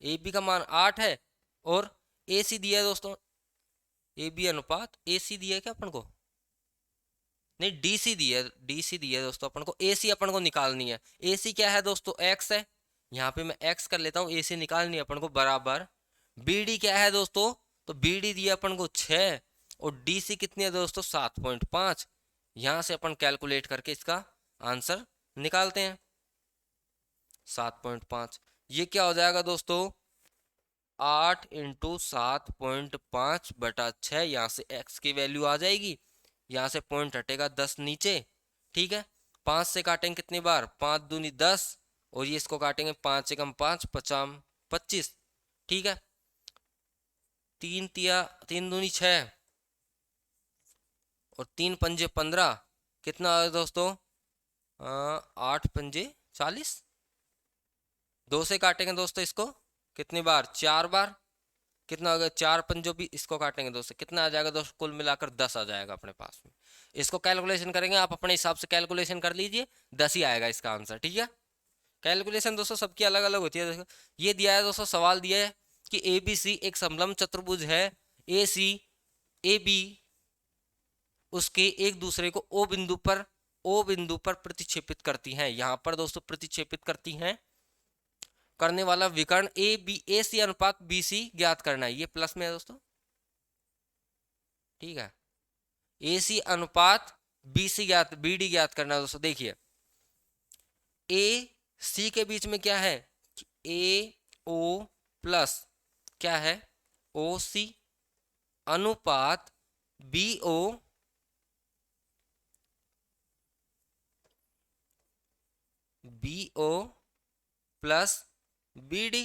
ए बी का मान 8 है, और ए सी दिया है दोस्तों, ए बी अनुपात ए सी दिया है क्या अपन को? नहीं, डीसी दिया है, डीसी दिया है दोस्तों अपन को। ए सी अपन को निकालनी है। ए सी क्या है दोस्तों? एक्स है, यहाँ पे मैं एक्स कर लेता हूँ। ए सी निकालनी है अपन को, बराबर बी डी क्या है दोस्तों? तो बी डी दिया अपन को 6, और डी सी कितनी है दोस्तों? 7.5। यहां से अपन कैलकुलेट करके इसका आंसर निकालते हैं। 7.5 ये क्या हो जाएगा दोस्तों? 8 इंटू 7.5 बटा 6। यहाँ से x की वैल्यू आ जाएगी, यहाँ से पॉइंट हटेगा 10 नीचे। ठीक है, 5 से काटेंगे कितनी बार? 5 दूनी 10, और ये इसको काटेंगे 5 एकम 5 पचाम 25। ठीक है, 3 दूनी 6, और 3 पंजे 15, कितना आ दोस्तों? 8 पंजे 40। 2 से काटेंगे दोस्तों इसको कितनी बार? 4 बार। कितना हो गया? 4 पंजों भी, इसको काटेंगे दोस्तों, कितना आ जाएगा दोस्तों? कुल मिलाकर 10 आ जाएगा अपने पास में। इसको कैलकुलेशन करेंगे, आप अपने हिसाब से कैलकुलेशन कर लीजिए, 10 ही आएगा इसका आंसर। ठीक है, कैलकुलेशन दोस्तों सबकी अलग अलग होती है। देखो ये दिया है दोस्तों, सवाल दिया है कि ए बी सी एक समलंब चतुर्भुज है, ए सी ए बी उसके एक दूसरे को ओ बिंदु पर प्रतिच्छेपित करती हैं। यहां पर दोस्तों प्रतिच्छेपित करती हैं, करने वाला विकर्ण ए सी अनुपात बी सी ज्ञात करना है। ये प्लस में है दोस्तों। ठीक है, ए सी अनुपात बी सी ज्ञात, बी डी ज्ञात करना है दोस्तों। देखिए ए सी के बीच में क्या है? ए ओ प्लस क्या है? ओ सी अनुपात B O plus B D,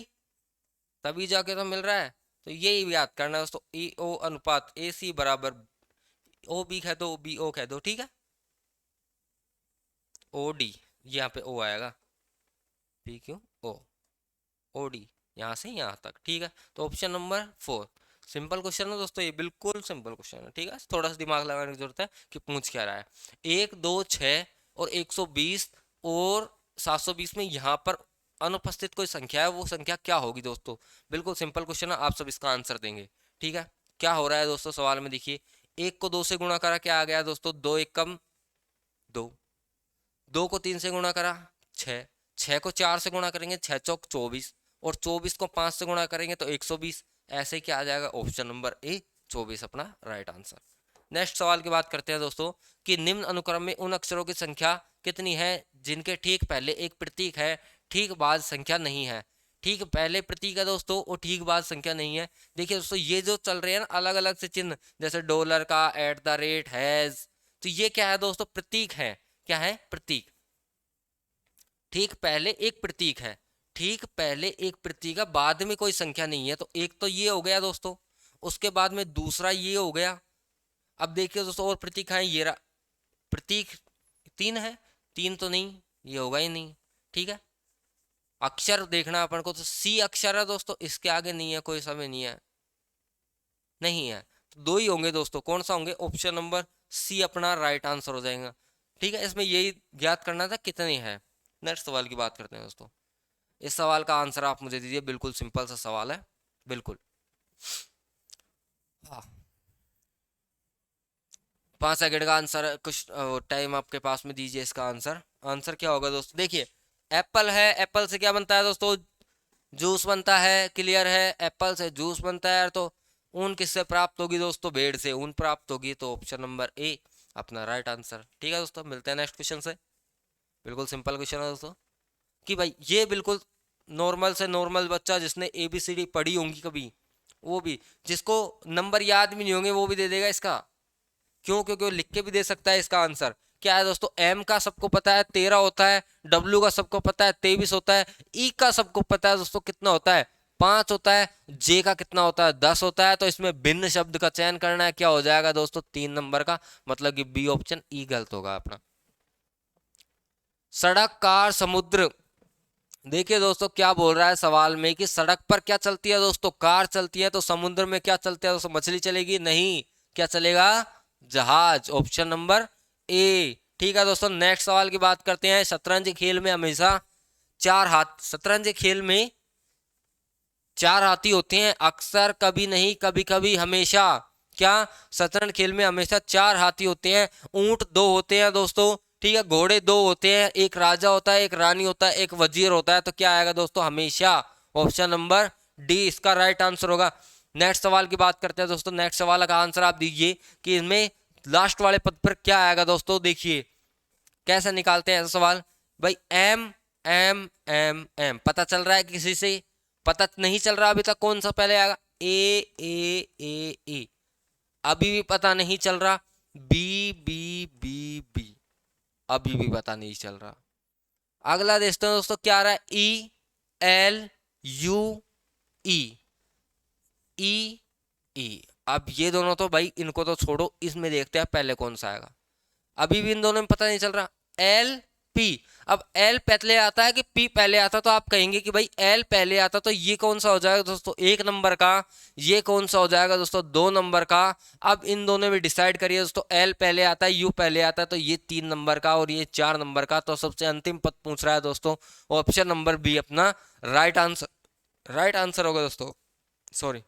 तभी जाके तो मिल रहा है। तो यही याद करना है दोस्तों, ई ओ अनुपात ए सी बराबर ओ बी कह दो, बी ओ कह दो। ठीक है, ओ डी, यहाँ पे ओ आएगा, P Q O, O D, यहाँ से यहाँ तक। ठीक है, तो ऑप्शन नंबर 4 सिंपल क्वेश्चन है दोस्तों, ये बिल्कुल सिंपल क्वेश्चन है। ठीक है, थोड़ा सा दिमाग लगाने की जरूरत है कि पूछ क्या रहा है। 1 2 6 और 120 और 720 में यहाँ पर अनुपस्थित कोई संख्या है, वो संख्या क्या होगी दोस्तों? बिल्कुल सिंपल क्वेश्चन है, आप सब इसका आंसर देंगे। ठीक है, क्या हो रहा है दोस्तों सवाल में? देखिए 1 को 2 से गुणा करा, क्या आ गया दोस्तों? 2 एकम 2। 2 को 3 से गुणा करा 6, 6 को 4 से गुणा करेंगे 6 चौक 24, और 24 को 5 से गुणा करेंगे तो 120। ऐसे क्या आ जाएगा? ऑप्शन नंबर ए 24 अपना राइट आंसर। नेक्स्ट सवाल की बात करते हैं दोस्तों कि निम्न अनुक्रम में उन अक्षरों की संख्या कितनी है जिनके ठीक पहले एक प्रतीक है, ठीक बाद संख्या नहीं है। ठीक पहले प्रतीक है दोस्तों और ठीक बाद संख्या नहीं है। देखिए दोस्तों ये जो चल रहे हैं ना अलग अलग से चिन्ह, जैसे डॉलर का, @ हैज, तो ये क्या है दोस्तों? प्रतीक है। क्या है? प्रतीक। ठीक पहले एक प्रतीक है, ठीक पहले एक प्रतीक है, बाद में कोई संख्या नहीं है। तो एक तो ये हो गया दोस्तों, उसके बाद में दूसरा ये हो गया। अब देखिए दोस्तों और प्रतीक है, ये प्रतीक 3 है, 3 तो नहीं, ये होगा ही नहीं। ठीक है, अक्षर देखना अपन को, तो सी अक्षर है दोस्तों, इसके आगे नहीं है कोई समय, नहीं है, नहीं है, तो दो ही होंगे दोस्तों, कौन सा होंगे, ऑप्शन नंबर सी अपना राइट आंसर हो जाएगा। ठीक है, इसमें यही ज्ञात करना था कितनी है। नेक्स्ट सवाल की बात करते हैं दोस्तों। इस सवाल का आंसर आप मुझे दीजिए, बिल्कुल सिंपल सा सवाल है, बिल्कुल। हाँ, 5 सेकंड का आंसर है, कुछ टाइम आपके पास में दीजिए इसका आंसर। आंसर क्या होगा दोस्तों, देखिए एप्पल है, एप्पल से क्या बनता है दोस्तों, जूस बनता है, क्लियर है, एप्पल से जूस बनता है, तो ऊन किससे प्राप्त होगी दोस्तों, भेड़ से ऊन प्राप्त होगी, तो ऑप्शन नंबर ए अपना राइट आंसर। ठीक है दोस्तों, मिलते हैं नेक्स्ट क्वेश्चन से। बिल्कुल सिंपल क्वेश्चन है दोस्तों, कि भाई ये बिल्कुल नॉर्मल से नॉर्मल बच्चा जिसने ABCD पढ़ी होंगी कभी, वो भी, जिसको नंबर याद भी नहीं होंगे, वो भी दे देगा इसका। क्यों, क्योंकि वो लिख के भी दे सकता है इसका आंसर। क्या है दोस्तों, एम का सबको पता है 13 होता है, डब्ल्यू का सबको पता है 23 होता है, ई का सबको पता है दोस्तों कितना होता है, 5 होता है, जे का कितना होता है, 10 होता है। तो इसमें भिन्न शब्द का चयन करना है, क्या हो जाएगा दोस्तों, 3 नंबर का, मतलब कि बी ऑप्शन, ई गलत होगा अपना। सड़क, कार, समुद्र। देखिए दोस्तों क्या बोल रहा है सवाल में, कि सड़क पर क्या चलती है दोस्तों, कार चलती है, तो समुद्र में क्या चलता है दोस्तों, मछली चलेगी, नहीं, क्या चलेगा, जहाज, ऑप्शन नंबर ए। ठीक है दोस्तों, नेक्स्ट सवाल की बात करते हैं। शतरंज खेल में हमेशा 4 हाथ, शतरंज खेल में 4 हाथी होते हैं, अक्सर, कभी नहीं, कभी कभी, हमेशा। क्या, शतरंज खेल में हमेशा 4 हाथी होते हैं, ऊंट 2 होते हैं दोस्तों, ठीक है, घोड़े 2 होते हैं, एक राजा होता है, एक रानी होता है, एक वजीर होता है, तो क्या आएगा दोस्तों, हमेशा, ऑप्शन नंबर डी इसका राइट आंसर होगा। नेक्स्ट सवाल की बात करते हैं दोस्तों। नेक्स्ट सवाल का आंसर आप दीजिए कि इसमें लास्ट वाले पद पर क्या आएगा दोस्तों, देखिए कैसे निकालते हैं ऐसा सवाल। भाई एम एम एम एम पता चल रहा है किसी से, पता नहीं चल रहा अभी तक, कौन सा पहले आएगा, ए, अभी भी पता नहीं चल रहा, बी बी बी बी, अभी भी पता नहीं चल रहा। अगला देखते हैं दोस्तों क्या आ रहा है, ई एल यू ई, ई ई। अब ये दोनों तो भाई इनको तो छोड़ो, इसमें देखते हैं पहले कौन सा आएगा, अभी भी इन दोनों में पता नहीं चल रहा, एल पी। अब एल पहले आता है कि पी पहले आता, तो आप कहेंगे कि भाई एल पहले आता, तो ये कौन सा हो जाएगा दोस्तों, 1 नंबर का, ये कौन सा हो जाएगा दोस्तों, 2 नंबर का। अब इन दोनों में डिसाइड करिए दोस्तों, एल पहले आता है, यू पहले आता है, तो ये 3 नंबर का और ये 4 नंबर का, तो सबसे अंतिम पद पूछ रहा है दोस्तों, ऑप्शन नंबर बी अपना राइट आंसर, राइट आंसर होगा दोस्तों, सॉरी।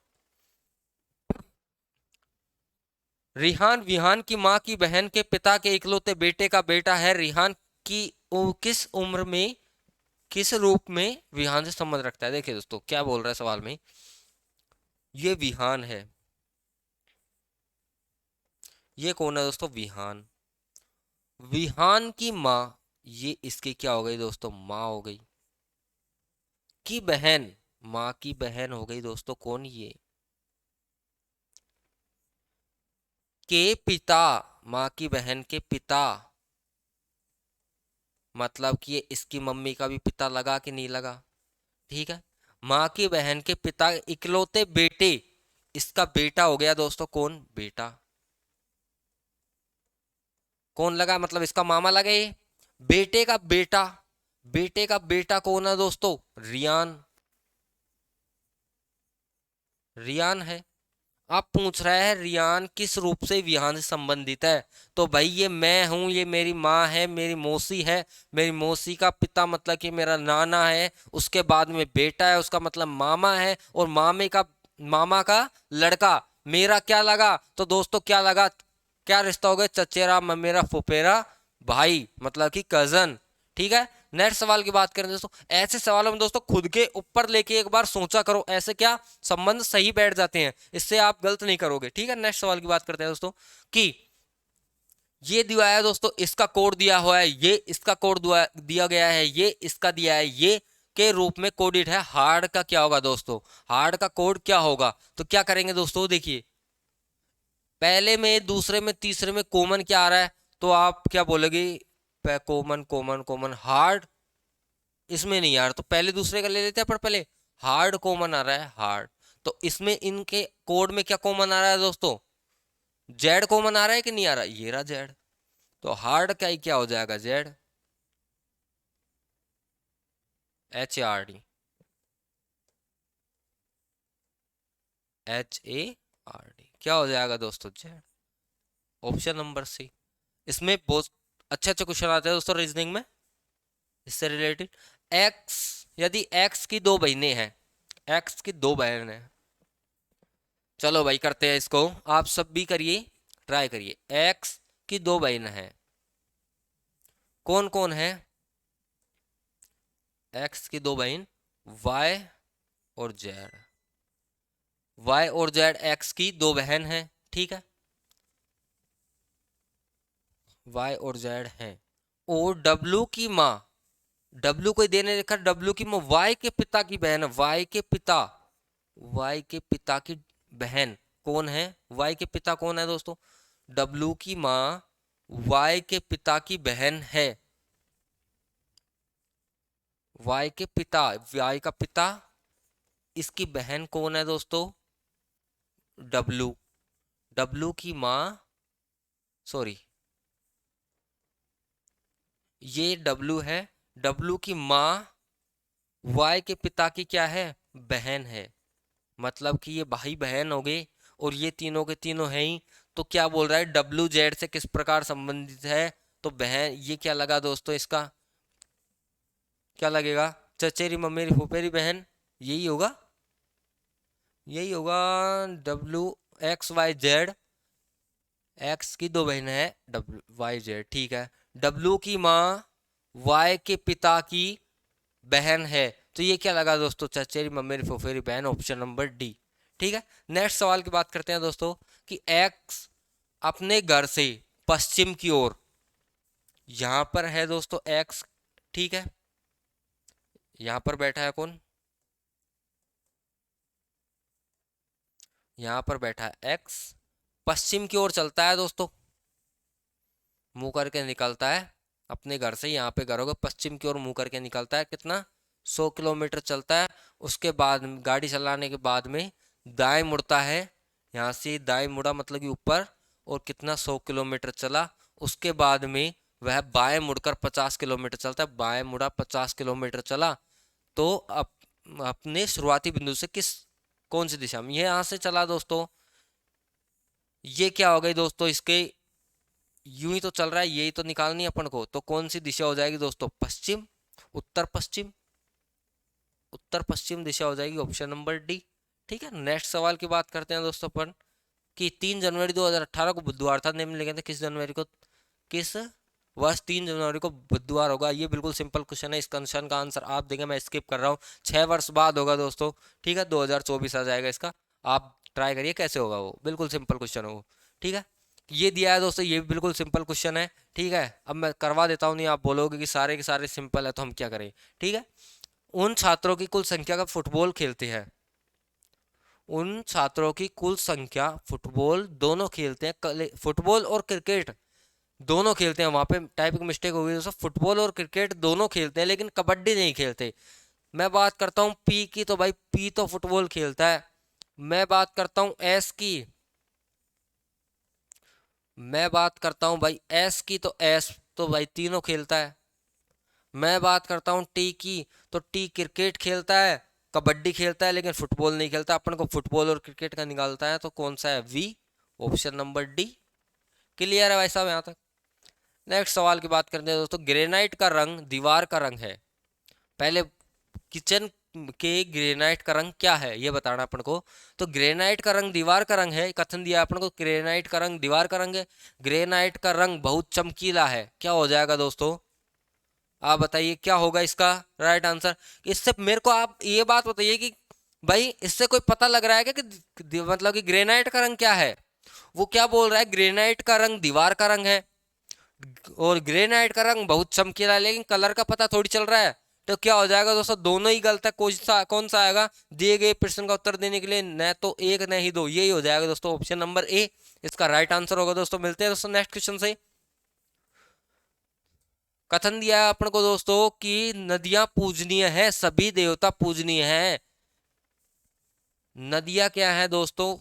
रिहान विहान की माँ की बहन के पिता के इकलौते बेटे का बेटा है। रिहान की किस उम्र में, किस रूप में विहान से संबंध रखता है। देखिए दोस्तों क्या बोल रहा है सवाल में, ये विहान है, ये कौन है दोस्तों, विहान, विहान की माँ, ये इसकी क्या हो गई दोस्तों, माँ हो गई, की बहन, माँ की बहन हो गई दोस्तों, कौन ये, के पिता, माँ की बहन के पिता, मतलब कि ये इसकी मम्मी का भी पिता लगा कि नहीं लगा। ठीक है, माँ की बहन के पिता इकलौते बेटे, इसका बेटा हो गया दोस्तों, कौन, बेटा, कौन लगा, मतलब इसका मामा लगा ये, बेटे का बेटा, बेटे का बेटा कौन है दोस्तों, रियान, रियान है। आप पूछ रहा है रियान किस रूप से विहान से संबंधित है, तो भाई ये मैं हूं, ये मेरी माँ है, मेरी मौसी है, मेरी मौसी का पिता मतलब कि मेरा नाना है, उसके बाद में बेटा है, उसका मतलब मामा है, और मामे का, मामा का लड़का मेरा क्या लगा, तो दोस्तों क्या लगा, क्या रिश्ता हो गया, चचेरा ममेरा फुफेरा भाई, मतलब कि कजन। ठीक है, नेक्स्ट सवाल की बात करें दोस्तों, ऐसे सवालों में दोस्तों खुद के ऊपर लेके एक बार सोचा करो, ऐसे क्या संबंध सही बैठ जाते हैं, इससे आप गलत नहीं करोगे। ठीक है, नेक्स्ट सवाल की बात करते हैं दोस्तों, कि ये दिया है दोस्तों, इसका कोड दिया हुआ है, ये इसका कोड दिया गया है, ये इसका दिया है, ये के रूप में कोडेड है, हार्ड का क्या होगा दोस्तों, हार्ड का कोड क्या होगा, तो क्या करेंगे दोस्तों, देखिए पहले में, दूसरे में, तीसरे में कॉमन क्या आ रहा है, तो आप क्या बोलोगे, कॉमन कॉमन कॉमन, हार्ड इसमें नहीं यार, तो पहले दूसरे का ले लेते हैं, पर पहले हार्ड कॉमन आ रहा है, हार्ड, तो इसमें इनके कोड में क्या कॉमन आ रहा है दोस्तों, जेड कॉमन आ रहा है कि नहीं आ रहा, ये रहा जेड, तो हार्ड का ही क्या हो जाएगा, जेड। HARD, HARD क्या हो जाएगा दोस्तों? Z, option number C. इसमें बहुत अच्छे अच्छे क्वेश्चन आते हैं दोस्तों रीजनिंग में इससे रिलेटेड। एक्स, यदि एक्स की दो बहनें हैं, एक्स की दो बहन है, चलो भाई करते हैं इसको, आप सब भी करिए, ट्राई करिए। एक्स की दो बहन है, कौन कौन है? एक्स की दो बहन, वाई और जेड। वाई और जेड एक्स की दो बहन है, ठीक है, वाई और जेड है। और डब्लू की माँ, डब्लू कोई देने लिखा, डब्लू की माँ वाई के पिता की बहन है, वाई के पिता, वाई के पिता की बहन कौन है? वाई के पिता कौन है दोस्तों? डब्लू की माँ वाई के पिता की बहन है, वाई के पिता, वाई का पिता, इसकी बहन कौन है दोस्तों? डब्लू, डब्लू की माँ, सॉरी ये डब्लू है, डब्लू की माँ वाई के पिता की क्या है? बहन है। मतलब कि ये भाई बहन हो गए और ये तीनों के तीनों हैं ही। तो क्या बोल रहा है, डब्लू जेड से किस प्रकार संबंधित है? तो बहन, ये क्या लगा दोस्तों इसका, क्या लगेगा? चचेरी मम्मेरी फुफेरी बहन, यही होगा, यही होगा। W X Y Z, X की दो बहन है, डब्लू वाई जेड, ठीक है। डब्लू की माँ वाई के पिता की बहन है, तो ये क्या लगा दोस्तों? चचेरी मम्मेरी फुफेरी बहन, ऑप्शन नंबर डी, ठीक है। नेक्स्ट सवाल की बात करते हैं दोस्तों कि एक्स अपने घर से पश्चिम की ओर, यहां पर है दोस्तों एक्स, ठीक है, यहां पर बैठा है कौन? यहां पर बैठा है एक्स, पश्चिम की ओर चलता है दोस्तों, मुंह करके निकलता है अपने घर से, यहाँ पे घर होगा, पश्चिम की ओर मुंह करके निकलता है, कितना? 100 किलोमीटर चलता है। उसके बाद गाड़ी चलाने के बाद में दाएं मुड़ता है, यहाँ से दाएं मुड़ा मतलब कि ऊपर, और कितना? 100 किलोमीटर चला। उसके बाद में वह बाएं मुड़कर 50 किलोमीटर चलता है, बाएं मुड़ा 50 किलोमीटर चला। तो अपने शुरुआती बिंदु से किस, कौन सी दिशा में? ये यहाँ से चला दोस्तों, ये क्या हो गई दोस्तों इसके, यूं ही तो चल रहा है, यही तो निकालनी है अपन को, तो कौन सी दिशा हो जाएगी दोस्तों? पश्चिम, उत्तर पश्चिम, उत्तर पश्चिम दिशा हो जाएगी, ऑप्शन नंबर डी, ठीक है। नेक्स्ट सवाल की बात करते हैं दोस्तों अपन कि 3 जनवरी 2018 को बुधवार था, निम्नलिखित में किस जनवरी को, किस वर्ष 3 जनवरी को बुधवार होगा? ये बिल्कुल सिंपल क्वेश्चन है, इस क्वेश्चन का आंसर आप देंगे, मैं स्किप कर रहा हूँ, 6 वर्ष बाद होगा दोस्तों, ठीक है, 2024 आ जाएगा इसका। आप ट्राई करिए कैसे होगा, वो बिल्कुल सिंपल क्वेश्चन है वो, ठीक है। ये दिया है दोस्तों, ये भी बिल्कुल सिंपल क्वेश्चन है, ठीक है। अब मैं करवा देता हूँ, नहीं आप बोलोगे कि सारे के सारे सिंपल है तो हम क्या करें, ठीक है। उन छात्रों की कुल संख्या का फुटबॉल खेलते हैं, उन छात्रों की कुल संख्या, फुटबॉल दोनों खेलते हैं, फुटबॉल और क्रिकेट दोनों खेलते हैं, वहां पे टाइपिंग मिस्टेक हो गई दोस्तों, फुटबॉल और क्रिकेट दोनों खेलते हैं लेकिन कबड्डी नहीं खेलते। मैं बात करता हूँ पी की, तो भाई पी तो फुटबॉल खेलता है। मैं बात करता हूँ एस की, मैं बात करता हूँ भाई एस की, तो एस तो भाई तीनों खेलता है। मैं बात करता हूँ टी की, तो टी क्रिकेट खेलता है, कबड्डी खेलता है लेकिन फुटबॉल नहीं खेलता। अपन को फुटबॉल और क्रिकेट का निकालता है, तो कौन सा है? V, option number D. Clear है भाई साहब यहाँ तक? नेक्स्ट सवाल की बात करते हैं दोस्तों, ग्रेनाइट का रंग दीवार का रंग है, पहले किचन के ग्रेनाइट का रंग क्या है ये बताना अपन को। तो ग्रेनाइट का रंग दीवार का रंग है, कथन दिया अपन को, ग्रेनाइट का रंग दीवार का रंग है, ग्रेनाइट का रंग बहुत चमकीला है, क्या हो जाएगा दोस्तों? आप बताइए क्या होगा इसका राइट आंसर। इससे मेरे को आप ये बात बताइए कि भाई इससे कोई पता लग रहा है क्या कि मतलब कि ग्रेनाइट का रंग क्या है? वो क्या बोल रहा है, ग्रेनाइट का रंग दीवार का रंग है और ग्रेनाइट का रंग बहुत चमकीला है, लेकिन कलर का पता थोड़ी चल रहा है। तो क्या हो जाएगा दोस्तों, दोनों ही गलत है, कौन सा आएगा दिए गए प्रश्न का उत्तर देने के लिए? न तो एक न ही दो, यही हो जाएगा दोस्तों, ऑप्शन नंबर ए इसका राइट आंसर होगा दोस्तों। मिलते हैं दोस्तों नेक्स्ट क्वेश्चन से। कथन दिया है अपन को दोस्तों कि नदियां पूजनीय है, सभी देवता पूजनीय है। नदियां क्या है दोस्तों?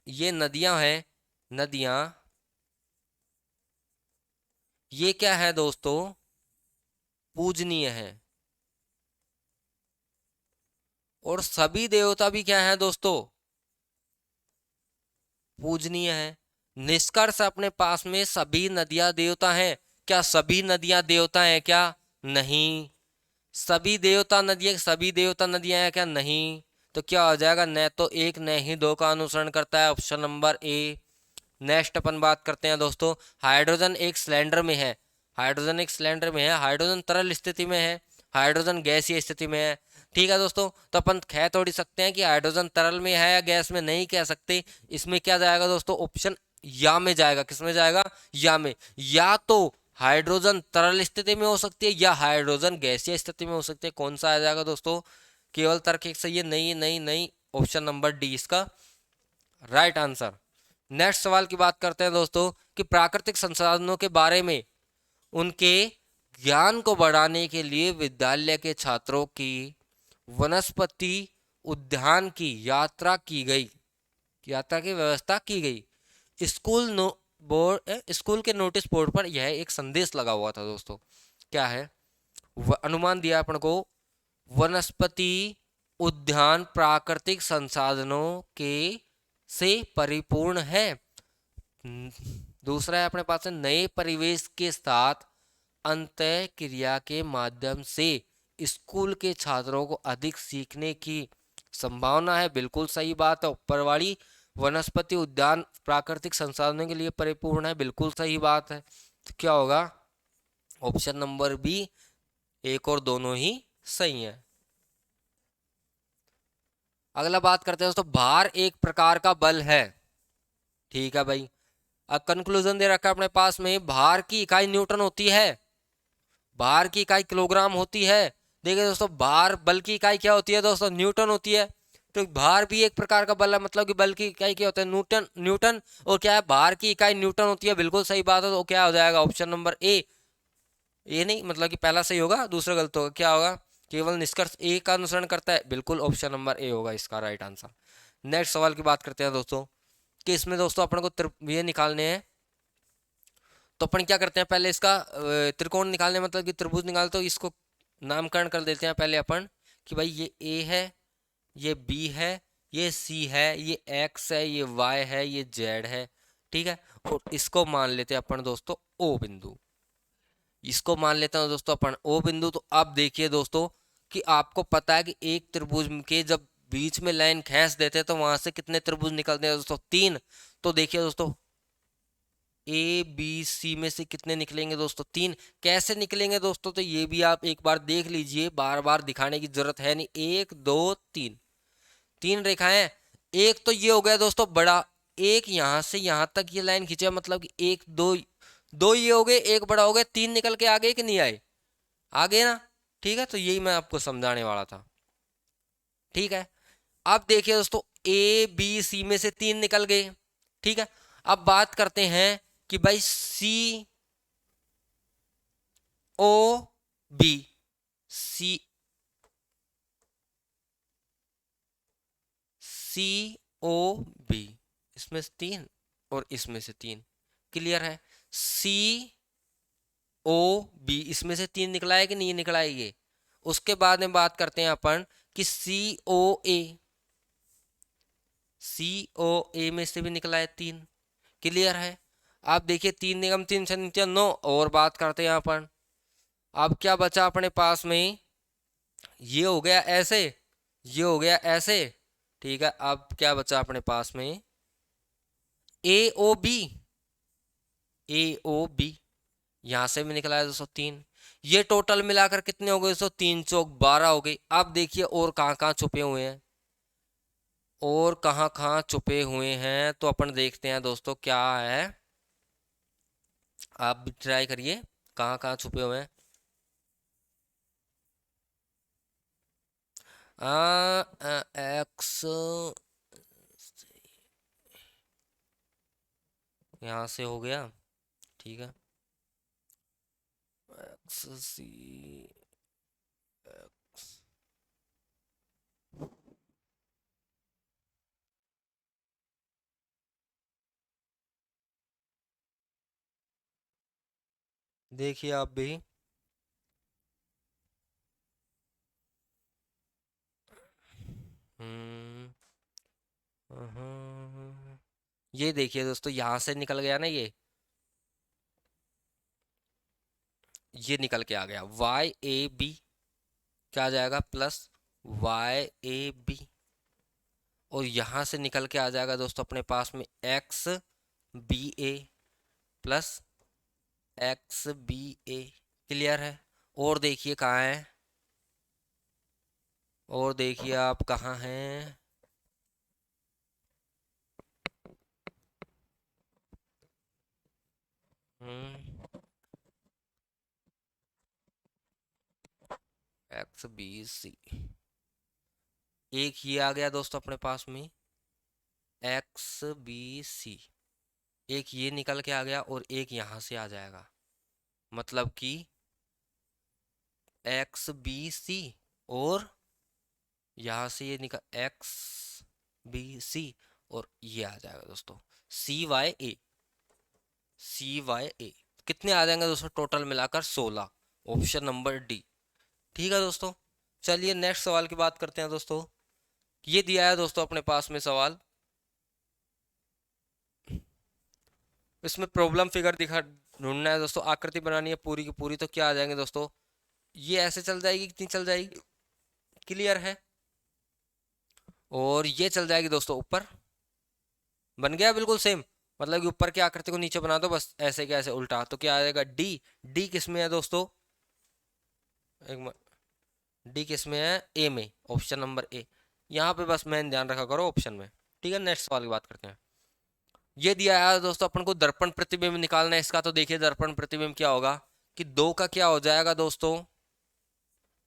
ये नदियां हैं, नदियां, ये क्या है दोस्तों? पूजनीय है, और सभी देवता भी क्या है दोस्तों, पूजनीय है। निष्कर्ष अपने पास में सभी नदियां देवता हैं। क्या सभी नदियां देवता हैं क्या? नहीं। सभी देवता नदियां, सभी देवता नदियां हैं क्या? नहीं। तो क्या हो जाएगा, न तो एक न ही दो का अनुसरण करता है, ऑप्शन नंबर ए। नेक्स्ट अपन बात करते हैं दोस्तों, हाइड्रोजन एक सिलेंडर में है। हाइड्रोजन एक सिलेंडर में है, हाइड्रोजन तरल स्थिति में है, हाइड्रोजन गैसीय स्थिति में है। ठीक है दोस्तों, तो अपन कह थोड़ी सकते हैं कि हाइड्रोजन तरल में है या गैस में, नहीं कह सकते। इसमें क्या जाएगा दोस्तों, ऑप्शन या में जाएगा। किस में जाएगा? या में। या तो हाइड्रोजन तरल स्थिति में हो सकती है या हाइड्रोजन गैसीय स्थिति में हो सकती है। कौन सा आ जाएगा दोस्तों? केवल तर्क एक सही है, नहीं नहीं नहीं, ऑप्शन नंबर डी इसका राइट आंसर। नेक्स्ट सवाल की बात करते हैं दोस्तों कि प्राकृतिक संसाधनों के बारे में उनके ज्ञान को बढ़ाने के लिए विद्यालय के छात्रों की वनस्पति उद्यान की यात्रा की गई, यात्रा की व्यवस्था की गई। स्कूल के नोटिस बोर्ड पर यह एक संदेश लगा हुआ था दोस्तों। क्या है? अनुमान दिया अपन को, वनस्पति उद्यान प्राकृतिक संसाधनों के से परिपूर्ण है। दूसरा है अपने पास है, नए परिवेश के साथ अंतः क्रिया के माध्यम से स्कूल के छात्रों को अधिक सीखने की संभावना है। बिल्कुल सही बात है। ऊपर वाली वनस्पति उद्यान प्राकृतिक संसाधनों के लिए परिपूर्ण है, बिल्कुल सही बात है। तो क्या होगा, ऑप्शन नंबर बी, एक और दोनों ही सही है। अगला बात करते हैं दोस्तों, भार एक प्रकार का बल है। ठीक है भाई, अब कंक्लूजन दे रखा है अपने पास में, भार की इकाई न्यूटन होती है, भार की इकाई किलोग्राम होती है। देखिए दोस्तों, भार बल की इकाई क्या होती है दोस्तों? न्यूटन होती है। तो भार भी एक प्रकार का बल है, मतलब कि बल की इकाई क्या होता है? न्यूटन। न्यूटन और क्या है, भार की इकाई न्यूटन होती है, बिल्कुल सही बात है। तो क्या हो जाएगा, ऑप्शन नंबर ए। ये नहीं, मतलब कि पहला सही होगा दूसरा गलत होगा। क्या होगा, केवल निष्कर्ष ए का अनुसरण करता है, बिल्कुल ऑप्शन नंबर ए होगा इसका राइट आंसर। नेक्स्ट सवाल की बात करते हैं दोस्तों कि इसमें दोस्तों अपन को ये निकालने हैं। तो अपन क्या करते हैं, पहले इसका त्रिकोण निकालने, मतलब कि त्रिभुज निकालते, तो इसको नामकरण कर देते हैं पहले अपन कि भाई ये ए है, ये बी है, ये सी है, ये एक्स है, ये वाई है, ये जेड है। ठीक है, और इसको मान लेते हैं अपन दोस्तों ओ बिंदु। इसको मान लेते हैं दोस्तों अपन ओ बिंदु। तो अब देखिए दोस्तों कि आपको पता है कि एक त्रिभुज के जब बीच में लाइन खींच देते हैं तो वहां से कितने त्रिभुज निकलते हैं दोस्तों? तीन। तो देखिए दोस्तों, ए बी सी में से कितने निकलेंगे दोस्तों? तीन। कैसे निकलेंगे दोस्तों? तो ये भी आप एक बार देख लीजिए, बार बार दिखाने की जरूरत है नहीं। एक दो तीन, तीन रेखाएं। एक तो ये हो गया दोस्तों बड़ा, एक यहां से यहां तक ये लाइन खींचे, मतलब कि एक दो, दो ये हो गए, एक बड़ा हो गया, तीन निकल के आ गए कि नहीं आए? आ गए ना। ठीक है, तो यही मैं आपको समझाने वाला था। ठीक है, अब देखिए दोस्तों, ए बी सी में से तीन निकल गए। ठीक है, अब बात करते हैं कि भाई सी ओ बी, सी सी ओ बी, इसमें से तीन और इसमें से तीन, क्लियर है? सी ओ बी, इसमें से तीन निकला है कि नहीं निकला है ये। उसके बाद में बात करते हैं अपन कि सी ओ ए, सी ओ ए में से भी निकला है तीन, क्लियर है? आप देखिए, तीन निगम तीन शनिचर नौ, और बात करते हैं अपन। अब क्या बचा अपने पास में, ये हो गया ऐसे, ये हो गया ऐसे। ठीक है, अब क्या बचा अपने पास में, ए ओ बी, ए ओ बी, यहां से भी निकला है 203। ये टोटल मिलाकर कितने हो गए दोस्तों? तीन चौक 12 हो गई। अब देखिए और कहाँ कहाँ छुपे हुए हैं, और कहाँ कहाँ छुपे हुए हैं, तो अपन देखते हैं दोस्तों क्या है। आप भी ट्राई करिए, कहाँ कहाँ छुपे हुए हैं। एक्स यहाँ से हो गया। ठीक है, एक्स सी, देखिए आप भी। ये देखिए दोस्तों, यहां से निकल गया ना ये निकल के आ गया वाई ए बी, क्या आ जाएगा प्लस वाई ए बी। और यहां से निकल के आ जाएगा दोस्तों अपने पास में एक्स बी ए प्लस एक्स बी ए। क्लियर है? और देखिए कहाँ है, और देखिए आप कहाँ हैं। एक्स बी सी, एक ये आ गया दोस्तों अपने पास में एक्स बी सी, एक ये निकल के आ गया और एक यहां से आ जाएगा, मतलब कि एक्स बी सी, और यहां से ये निकल एक्स बी सी, और ये आ जाएगा दोस्तों सी वाई ए, सी वाई ए। कितने आ जाएंगे दोस्तों टोटल मिलाकर? 16। Option number D. ठीक है दोस्तों, चलिए नेक्स्ट सवाल की बात करते हैं दोस्तों। ये दिया है दोस्तों अपने पास में सवाल, इसमें प्रॉब्लम फिगर दिखा ढूंढना है दोस्तों, आकृति बनानी है पूरी की पूरी। तो क्या आ जाएंगे दोस्तों, ये ऐसे चल जाएगी, कितनी चल जाएगी? क्लियर है? और ये चल जाएगी दोस्तों ऊपर, बन गया बिल्कुल सेम, मतलब कि ऊपर की आकृति को नीचे बना दो बस, ऐसे क्या ऐसे उल्टा। तो क्या आ जाएगा डी। डी किस में है दोस्तों? एक, डी किस में है? ए में, ऑप्शन नंबर ए। यहाँ पे बस मैंने ध्यान रखा करो ऑप्शन में। ठीक है, नेक्स्ट सवाल की बात करते हैं। ये दिया है दोस्तों अपन को दर्पण प्रतिबिंब निकालना है इसका। तो देखिए दर्पण प्रतिबिंब क्या होगा कि दो का क्या हो जाएगा दोस्तों,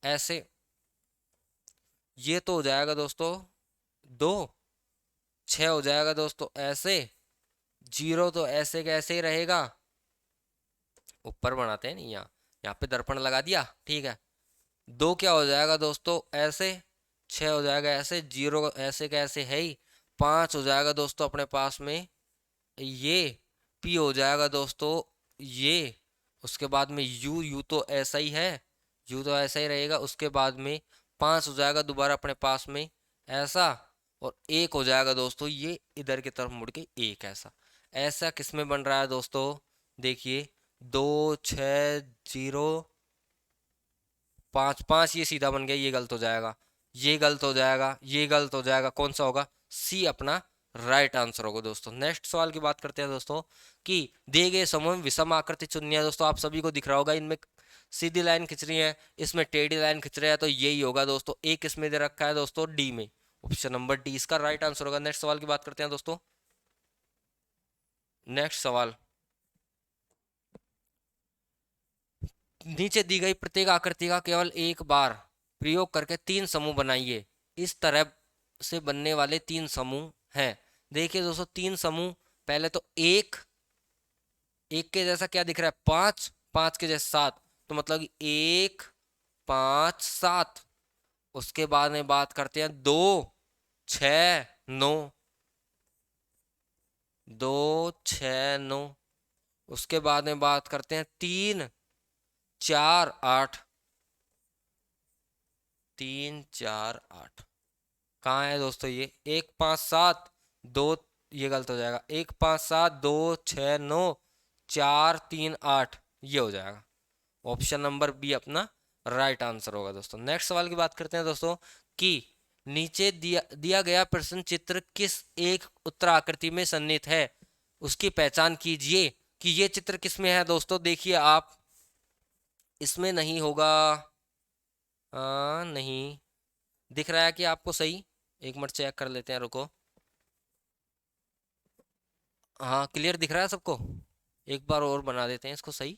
ऐसे, ये तो हो जाएगा दोस्तों दो, छः हो जाएगा दोस्तों ऐसे, जीरो तो ऐसे कैसे ही रहेगा, ऊपर बनाते हैं नहीं, यहाँ यहाँ पे दर्पण लगा दिया। ठीक है, दो क्या हो जाएगा दोस्तों ऐसे, छः हो जाएगा ऐसे, जीरो ऐसे कैसे है ही, पाँच हो जाएगा दोस्तों अपने पास में ये, पी हो जाएगा दोस्तों ये, उसके बाद में यू, यू तो ऐसा ही है, यू तो ऐसा ही रहेगा। उसके बाद में पाँच हो जाएगा दोबारा अपने पास में ऐसा, और एक हो जाएगा दोस्तों ये इधर की तरफ मुड़ के एक ऐसा। ऐसा किस में बन रहा है दोस्तों? देखिए दो, छ, जीरो, पाँच, पाँच ये सीधा बन गया, ये गलत हो जाएगा, ये गलत हो जाएगा, ये गलत हो जाएगा, कौन सा होगा? सी अपना राइट आंसर होगा दोस्तों। नेक्स्ट सवाल की बात करते हैं दोस्तों कि दिए गए समूह में विषम आकृति चुननी है। दोस्तों आप सभी को दिख रहा होगा, इनमें सीधी लाइन खिंच रही है, इसमें टेढ़ी लाइन खिंच रही है, तो यही होगा दोस्तों। एक किसमें दे रखा है दोस्तों? डी में, ऑप्शन नंबर डी इसका राइट आंसर होगा। नेक्स्ट सवाल की बात करते हैं दोस्तों। नेक्स्ट सवाल, नीचे दी गई प्रत्येक आकृति का केवल एक बार प्रयोग करके तीन समूह बनाइए। इस तरह से बनने वाले तीन समूह हैं। देखिए दोस्तों तीन समूह, पहले तो एक, एक के जैसा क्या दिख रहा है? पांच, पांच के जैसा सात, तो मतलब कि एक, पांच, सात। उसके बाद में बात करते हैं दो, छ, नौ, दो, छ, नौ। उसके बाद में बात करते हैं तीन, चार, आठ, तीन, चार, आठ। कहाँ है दोस्तों ये? एक, पाँच, सात, दो, ये गलत हो जाएगा, एक, पाँच, सात, दो, छ, नौ, चार, तीन, आठ, ये हो जाएगा। ऑप्शन नंबर बी अपना राइट आंसर होगा दोस्तों। नेक्स्ट सवाल की बात करते हैं दोस्तों कि नीचे दिया दिया गया प्रश्न चित्र किस एक उत्तर आकृति में सन्निहित है, उसकी पहचान कीजिए। कि ये चित्र किस में है दोस्तों? देखिए आप, इसमें नहीं होगा, नहीं दिख रहा है कि आपको सही? एक मिनट चेक कर लेते हैं, रुको। हाँ क्लियर दिख रहा है सबको? एक बार और बना देते हैं इसको सही।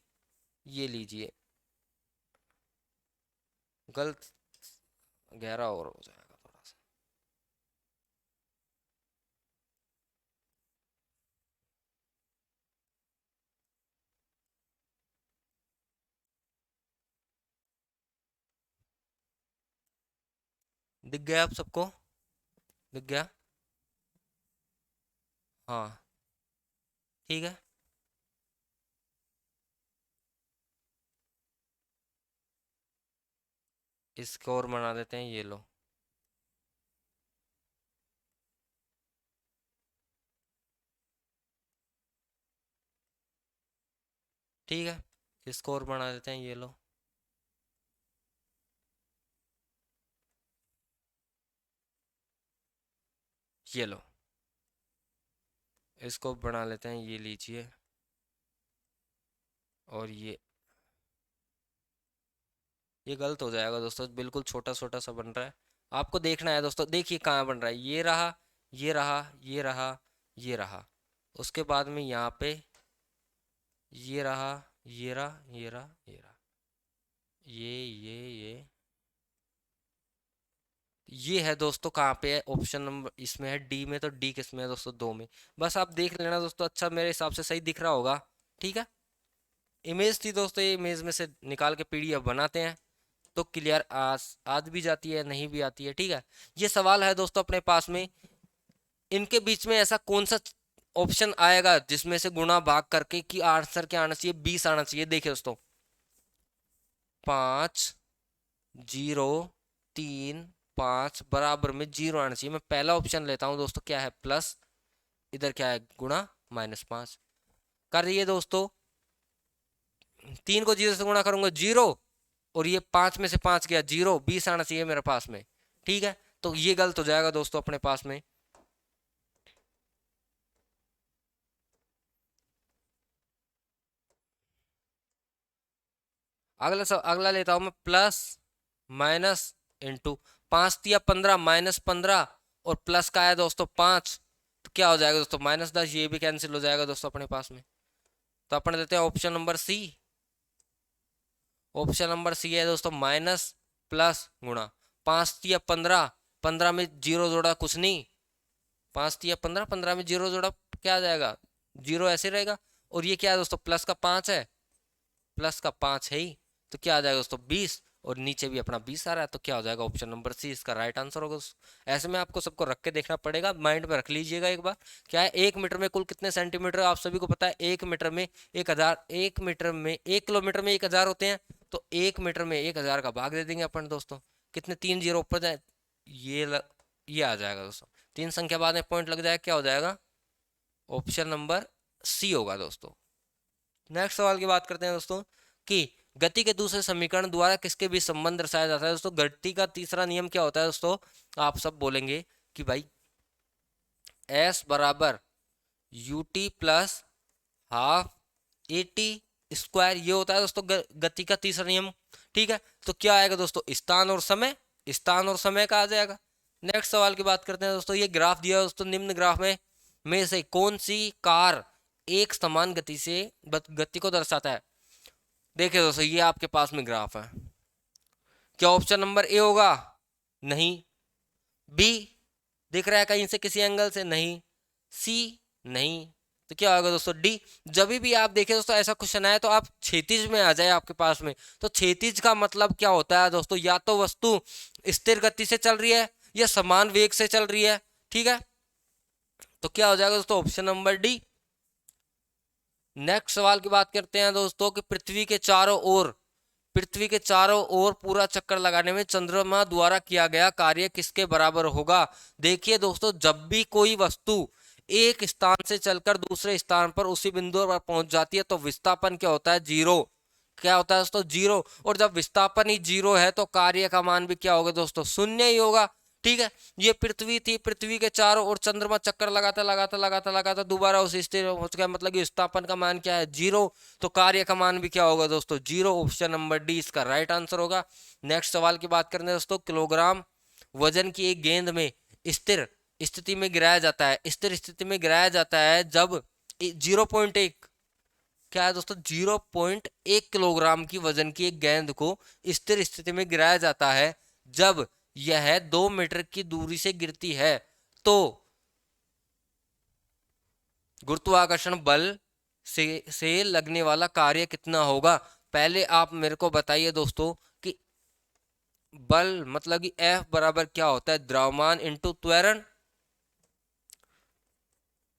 ये लीजिए, गलत, गहरा और हो जाएगा थोड़ा सा। दिख गया आप सबको? दिख गया? हाँ ठीक है, इसको और बना देते हैं, ये लो। ठीक है, इसको और बना देते हैं, ये लो। ये लो, इसको बना लेते हैं, ये लीजिए। और ये गलत हो जाएगा दोस्तों, बिल्कुल छोटा छोटा सा बन रहा है। आपको देखना है दोस्तों, देखिए कहाँ बन रहा है, ये रहा, ये रहा, ये रहा, ये रहा। उसके बाद में यहाँ पे ये रहा, ये रहा, ये रहा, ये रहा, ये है दोस्तों। कहाँ पे है? ऑप्शन नंबर इसमें है, डी में। तो डी किस में है दोस्तों? दो में। बस आप देख लेना दोस्तों, अच्छा मेरे हिसाब से सही दिख रहा होगा। ठीक है, इमेज थी दोस्तों, ये इमेज में से निकाल के पीडीएफ बनाते हैं तो क्लियर आज भी जाती है, नहीं भी आती है। ठीक है, ये सवाल है दोस्तों अपने पास में, इनके बीच में ऐसा कौन सा ऑप्शन आएगा जिसमें से गुणा भाग करके कि आंसर क्या आना चाहिए? 20 आना चाहिए। देखिए दोस्तों, 5, 0, 3, 5 बराबर में 0 आना चाहिए। मैं पहला ऑप्शन लेता हूं दोस्तों, क्या है? प्लस, इधर क्या है? गुणा, -5 कर दिए दोस्तों। 3 को 0 से गुणा करूंगा 0, और ये 5 में से 5 गया 0, 20 आना चाहिए मेरे पास में। ठीक है, तो ये गलत हो जाएगा दोस्तों अपने पास में। अगला लेता हूं मैं, प्लस माइनस इंटू। 5 × 15 -15, और प्लस का है दोस्तों 5, तो क्या हो जाएगा दोस्तों? -10। ये भी कैंसिल हो जाएगा दोस्तों अपने पास में। तो अपन देते हैं option number C. Option number C है दोस्तों, माइनस प्लस गुणा। 5 × 15, 15 में 0 जोड़ा, कुछ नहीं। 5 × 15, 15 में 0 जोड़ा, क्या आ जाएगा? 0 ऐसे रहेगा। और ये क्या है दोस्तों? प्लस का 5 है, प्लस का 5 है ही, तो क्या आ जाएगा दोस्तों? 20। और नीचे भी अपना 20 आ रहा है, तो क्या हो जाएगा? ऑप्शन नंबर सी इसका राइट आंसर होगा दोस्तों। ऐसे में आपको सबको रख के देखना पड़ेगा, माइंड में रख लीजिएगा एक बार। क्या है, 1 मीटर में कुल कितने सेंटीमीटर? आप सभी को पता है, 1 मीटर में 1000, 1 मीटर में 1 किलोमीटर में 1000 होते हैं। तो 1 मीटर में 1000 का भाग दे देंगे अपन दोस्तों। कितने? 3 जीरो ऊपर जाए, ये आ जाएगा दोस्तों। 3 संख्या बाद में पॉइंट लग जाए, क्या हो जाएगा? ऑप्शन नंबर सी होगा दोस्तों। नेक्स्ट सवाल की बात करते हैं दोस्तों, कि गति के दूसरे समीकरण द्वारा किसके बीच संबंध दर्शाया जाता है? दोस्तों, गति का तीसरा नियम क्या होता है दोस्तों? आप सब बोलेंगे कि भाई S बराबर ut प्लस हाफ AT², ये होता है दोस्तों गति का तीसरा नियम। ठीक है, तो क्या आएगा दोस्तों? स्थान और समय, स्थान और समय का आ जाएगा। नेक्स्ट सवाल की बात करते हैं दोस्तों, ये ग्राफ दिया है दोस्तों, निम्न ग्राफ में से कौन सी कार एक समान गति से गति को दर्शाता है? देखिए दोस्तों, ये आपके पास में ग्राफ है। क्या ऑप्शन नंबर ए होगा? नहीं। बी दिख रहा है कहीं से, किसी एंगल से? नहीं। सी नहीं। तो क्या होगा दोस्तों? डी। जब भी आप देखें दोस्तों ऐसा क्वेश्चन आए, तो आप क्षैतिज में आ जाए आपके पास में। तो क्षैतिज का मतलब क्या होता है दोस्तों? या तो वस्तु स्थिर गति से चल रही है, या समान वेग से चल रही है। ठीक है, तो क्या हो जाएगा दोस्तों? Option number D. नेक्स्ट सवाल की बात करते हैं दोस्तों, कि पृथ्वी के चारों ओर पूरा चक्कर लगाने में चंद्रमा द्वारा किया गया कार्य किसके बराबर होगा? देखिए दोस्तों, जब भी कोई वस्तु एक स्थान से चलकर दूसरे स्थान पर उसी बिंदु पर पहुंच जाती है, तो विस्थापन क्या होता है? 0। क्या होता है दोस्तों? 0। और जब विस्थापन ही 0 है, तो कार्य का मान भी क्या होगा दोस्तों? 0 ही होगा। ठीक है, ये पृथ्वी थी, पृथ्वी के चारों ओर चंद्रमा चक्कर लगाता लगाता लगाता लगाता दोबारा उस स्थिति में पहुंच गया, मतलब कि विस्थापन का मान क्या है? 0। तो कार्य का मान भी क्या होगा दोस्तों? 0। ऑप्शन नंबर डी इसका राइट आंसर होगा। नेक्स्ट सवाल की बात करते हैं दोस्तों, किलोग्राम वजन की एक गेंद में स्थिर स्थिति में गिराया जाता है, स्थिर स्थिति में गिराया जाता है जब 0.1, क्या है दोस्तों? 0.1 किलोग्राम की वजन की एक गेंद को स्थिर स्थिति में गिराया जाता है जब यह 2 मीटर की दूरी से गिरती है। तो गुरुत्वाकर्षण बल से लगने वाला कार्य कितना होगा? पहले आप मेरे को बताइए दोस्तों, कि बल मतलब कि F बराबर क्या होता है? द्रव्यमान इंटू त्वरण,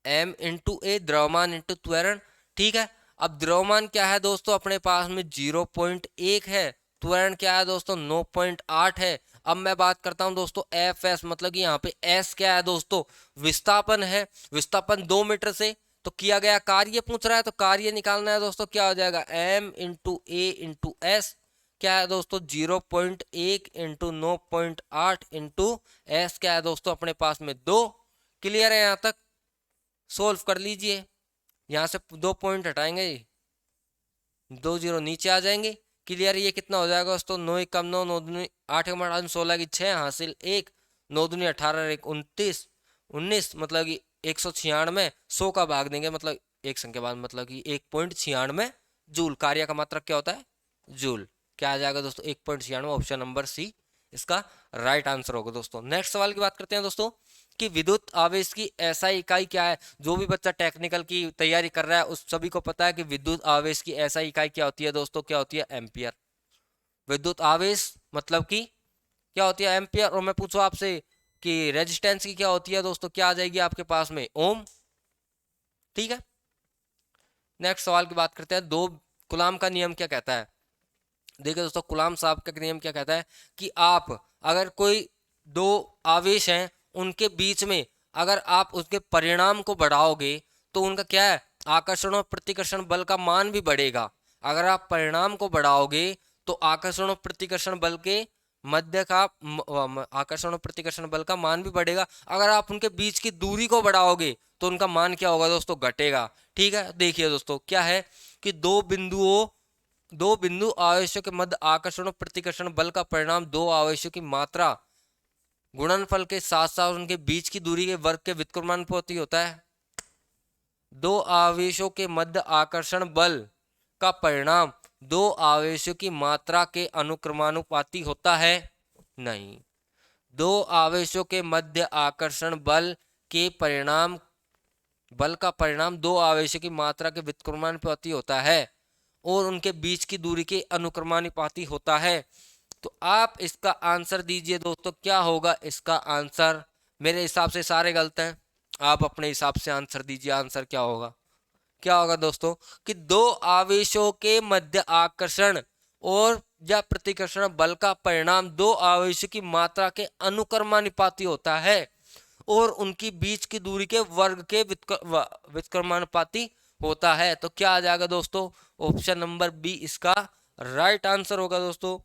M इंटू ए, द्रव्यमान इंटू त्वरण। ठीक है, अब द्रव्यमान क्या है दोस्तों अपने पास में? 0.1 है। त्वरण क्या है दोस्तों? 9.8 है। अब मैं बात करता हूं दोस्तों एफ एस, मतलब कि यहाँ पे एस क्या है दोस्तों? विस्थापन है। विस्थापन 2 मीटर से, तो किया गया कार्य पूछ रहा है, तो कार्य निकालना है दोस्तों, क्या हो जाएगा m इंटू ए इंटू एस, क्या है दोस्तों 0.1 इंटू 9.8 इंटू एस, क्या है दोस्तों अपने पास में 2। क्लियर है, यहाँ तक सोल्व कर लीजिए। यहाँ से 2 पॉइंट हटाएंगे, 2 जीरो नीचे आ जाएंगे। क्लियर, ये कितना हो जाएगा दोस्तों 9 कम 9, 9 दूनी 8 8 16 की 6 हासिल 1, 9 दूनी 18 1 29 19, मतलब कि 196, 100 का भाग देंगे मतलब एक संख्या बाद, मतलब कि 1.96 जूल। कार्य का मात्रक क्या होता है जूल। क्या आ जाएगा दोस्तों 1.96, ऑप्शन नंबर सी इसका राइट आंसर होगा दोस्तों। नेक्स्ट सवाल की बात करते हैं दोस्तों कि विद्युत आवेश की एसआई इकाई क्या है। जो भी बच्चा टेक्निकल की तैयारी कर रहा है उस सभी को पता है कि विद्युत आवेश की एसआई इकाई क्या होती है दोस्तों, क्या होती है एम्पियर। विद्युत आवेश मतलब कि क्या होती है एम्पियर। और मैं पूछूं आपसे कि रेजिस्टेंस की क्या होती है दोस्तों, क्या आ जाएगी आपके पास में ओम। ठीक है, नेक्स्ट सवाल की बात करते हैं। दो गुलाम का नियम क्या कहता है। देखिए दोस्तों, गुलाम साहब का नियम क्या कहता है कि आप अगर कोई दो आवेश हैं उनके बीच में अगर आप उसके परिणाम को बढ़ाओगे तो उनका क्या है आकर्षण और प्रतिकर्षण बल का मान भी बढ़ेगा। अगर आप परिणाम को बढ़ाओगे तो आकर्षण और प्रतिकर्षण बल के मध्य का आकर्षण और प्रतिकर्षण बल का मान भी बढ़ेगा। अगर आप उनके बीच की दूरी को बढ़ाओगे तो उनका मान क्या होगा दोस्तों, घटेगा। ठीक है, देखिए दोस्तों क्या है कि दो बिंदु आवेशों के मध्य आकर्षण और प्रतिकर्षण बल का परिणाम दो आवेशों की मात्रा गुणनफल के साथ साथ उनके बीच की दूरी के वर्ग के व्युत्क्रमानुपाती होता है। दो आवेशों के मध्य आकर्षण बल का परिणाम दो आवेशों की मात्रा के अनुक्रमानुपाती होता है नहीं। दो आवेशों के मध्य आकर्षण बल का परिणाम दो आवेशों की मात्रा के व्युत्क्रमानुपाती होता है और उनके बीच की दूरी के अनुक्रमानुपाती होता है। तो आप इसका आंसर दीजिए दोस्तों, क्या होगा इसका आंसर। मेरे हिसाब से सारे गलत हैं, आप अपने हिसाब से आंसर दीजिए। आंसर क्या होगा, क्या होगा दोस्तों कि दो आवेशों के मध्य आकर्षण और या प्रतिकर्षण बल का परिणाम दो आवेशों की मात्रा के अनुक्रमानुपाती होता है और उनकी बीच की दूरी के वर्ग के व्युत्क्रमानुपाती होता है। तो क्या आ जाएगा दोस्तों, ऑप्शन नंबर बी इसका राइट आंसर होगा दोस्तों।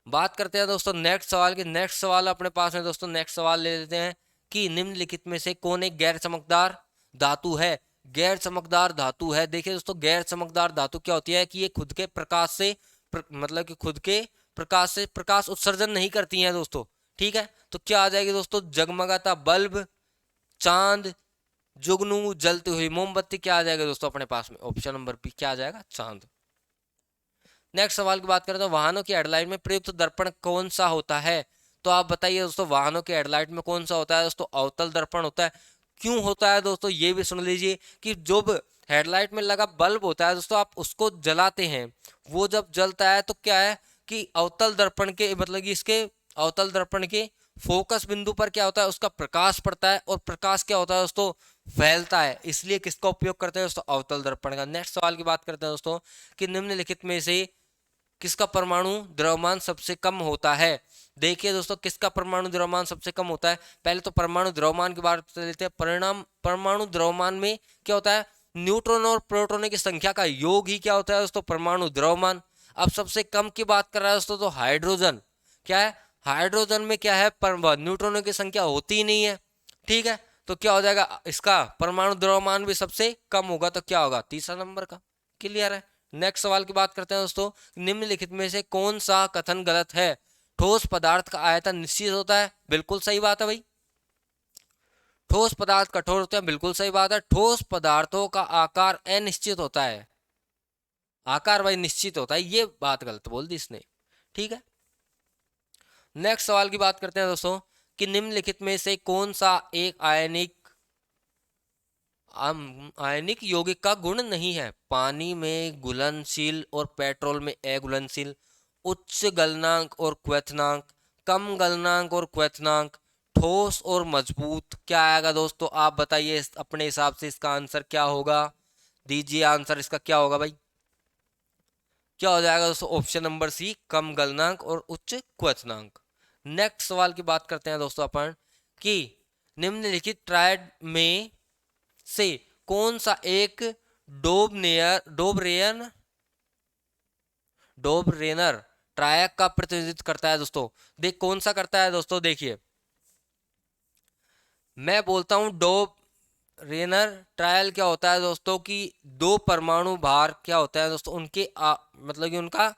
बात करते हैं दोस्तों नेक्स्ट सवाल की। नेक्स्ट सवाल अपने पास है दोस्तों, नेक्स्ट सवाल ले लेते हैं कि निम्नलिखित में से कौन एक गैर चमकदार धातु है। गैर चमकदार धातु है, देखिए दोस्तों गैर चमकदार धातु क्या होती है कि ये खुद के प्रकाश से मतलब कि खुद के प्रकाश से प्रकाश उत्सर्जन नहीं करती हैं दोस्तों। ठीक है, तो क्या आ जाएगी दोस्तों, जगमगाता बल्ब, चांद, जुगनू, जलती हुई मोमबत्ती। क्या आ जाएगा दोस्तों अपने पास में, ऑप्शन नंबर बी क्या आ जाएगा, चांद। नेक्स्ट सवाल की बात करें तो वाहनों की हेडलाइट में प्रयुक्त दर्पण कौन सा होता है। तो आप बताइए दोस्तों, वाहनों के हेडलाइट में कौन सा होता है दोस्तों, अवतल दर्पण होता है। क्यों होता है दोस्तों, ये भी सुन लीजिए कि जब हेडलाइट में लगा बल्ब होता है दोस्तों, आप उसको जलाते हैं, वो जब जलता है तो क्या है कि अवतल दर्पण के मतलब कि इसके अवतल दर्पण के फोकस बिंदु पर क्या होता है, उसका प्रकाश पड़ता है और प्रकाश क्या होता है दोस्तों, फैलता है। इसलिए किसका उपयोग करते हैं दोस्तों, अवतल दर्पण का। नेक्स्ट सवाल की बात करते हैं दोस्तों कि निम्नलिखित में से किसका परमाणु द्रव्यमान सबसे कम होता है। देखिए दोस्तों, किसका परमाणु द्रव्यमान सबसे कम होता है। पहले तो परमाणु द्रव्यमान की बात कर लेते हैं। परमाणु द्रव्यमान में क्या होता है, न्यूट्रॉन और प्रोटॉन की संख्या का योग ही क्या होता है दोस्तों, परमाणु द्रव्यमान। अब सबसे कम की बात कर रहा है दोस्तों तो हाइड्रोजन। क्या है, हाइड्रोजन में क्या है, न्यूट्रॉनों की संख्या होती ही नहीं है। ठीक है, तो क्या हो जाएगा इसका परमाणु द्रव्यमान भी सबसे कम होगा, तो क्या होगा तीसरा नंबर का। क्लियर है। नेक्स्ट सवाल की बात करते हैं दोस्तों, निम्नलिखित में से कौन सा कथन गलत है। ठोस पदार्थ का आयतन निश्चित होता है, बिल्कुल सही बात है भाई। ठोस पदार्थ कठोर होते हैं, बिल्कुल सही बात है। ठोस पदार्थों का आकार अनिश्चित होता है, आकार भाई निश्चित होता है, ये बात गलत बोल दी इसने। ठीक है, नेक्स्ट सवाल की बात करते हैं दोस्तों कि निम्नलिखित में से कौन सा एक आयनिक यौगिक का गुण नहीं है। पानी में घुलनशील और पेट्रोल में अघुलनशील, उच्च गलनांक और क्वथनांक, कम गलनांक और क्वथनांक, ठोस और मजबूत। क्या आएगा दोस्तों, आप बताइए अपने हिसाब से इसका आंसर क्या होगा, दीजिए आंसर इसका क्या होगा भाई। क्या हो जाएगा दोस्तों, ऑप्शन नंबर सी कम गलनांक और उच्च क्वथनांक। नेक्स्ट सवाल की बात करते हैं दोस्तों अपन कि निम्नलिखित ट्रायड में से कौन सा एक डोबरेयर डोबरेनर ट्रायक का प्रतिनिधित्व करता है दोस्तों? देख कौन सा करता है दोस्तों, देखिए मैं बोलता हूं डोब रेनर ट्रायल क्या होता है दोस्तों कि दो परमाणु भार क्या होता है दोस्तों उनके मतलब कि उनका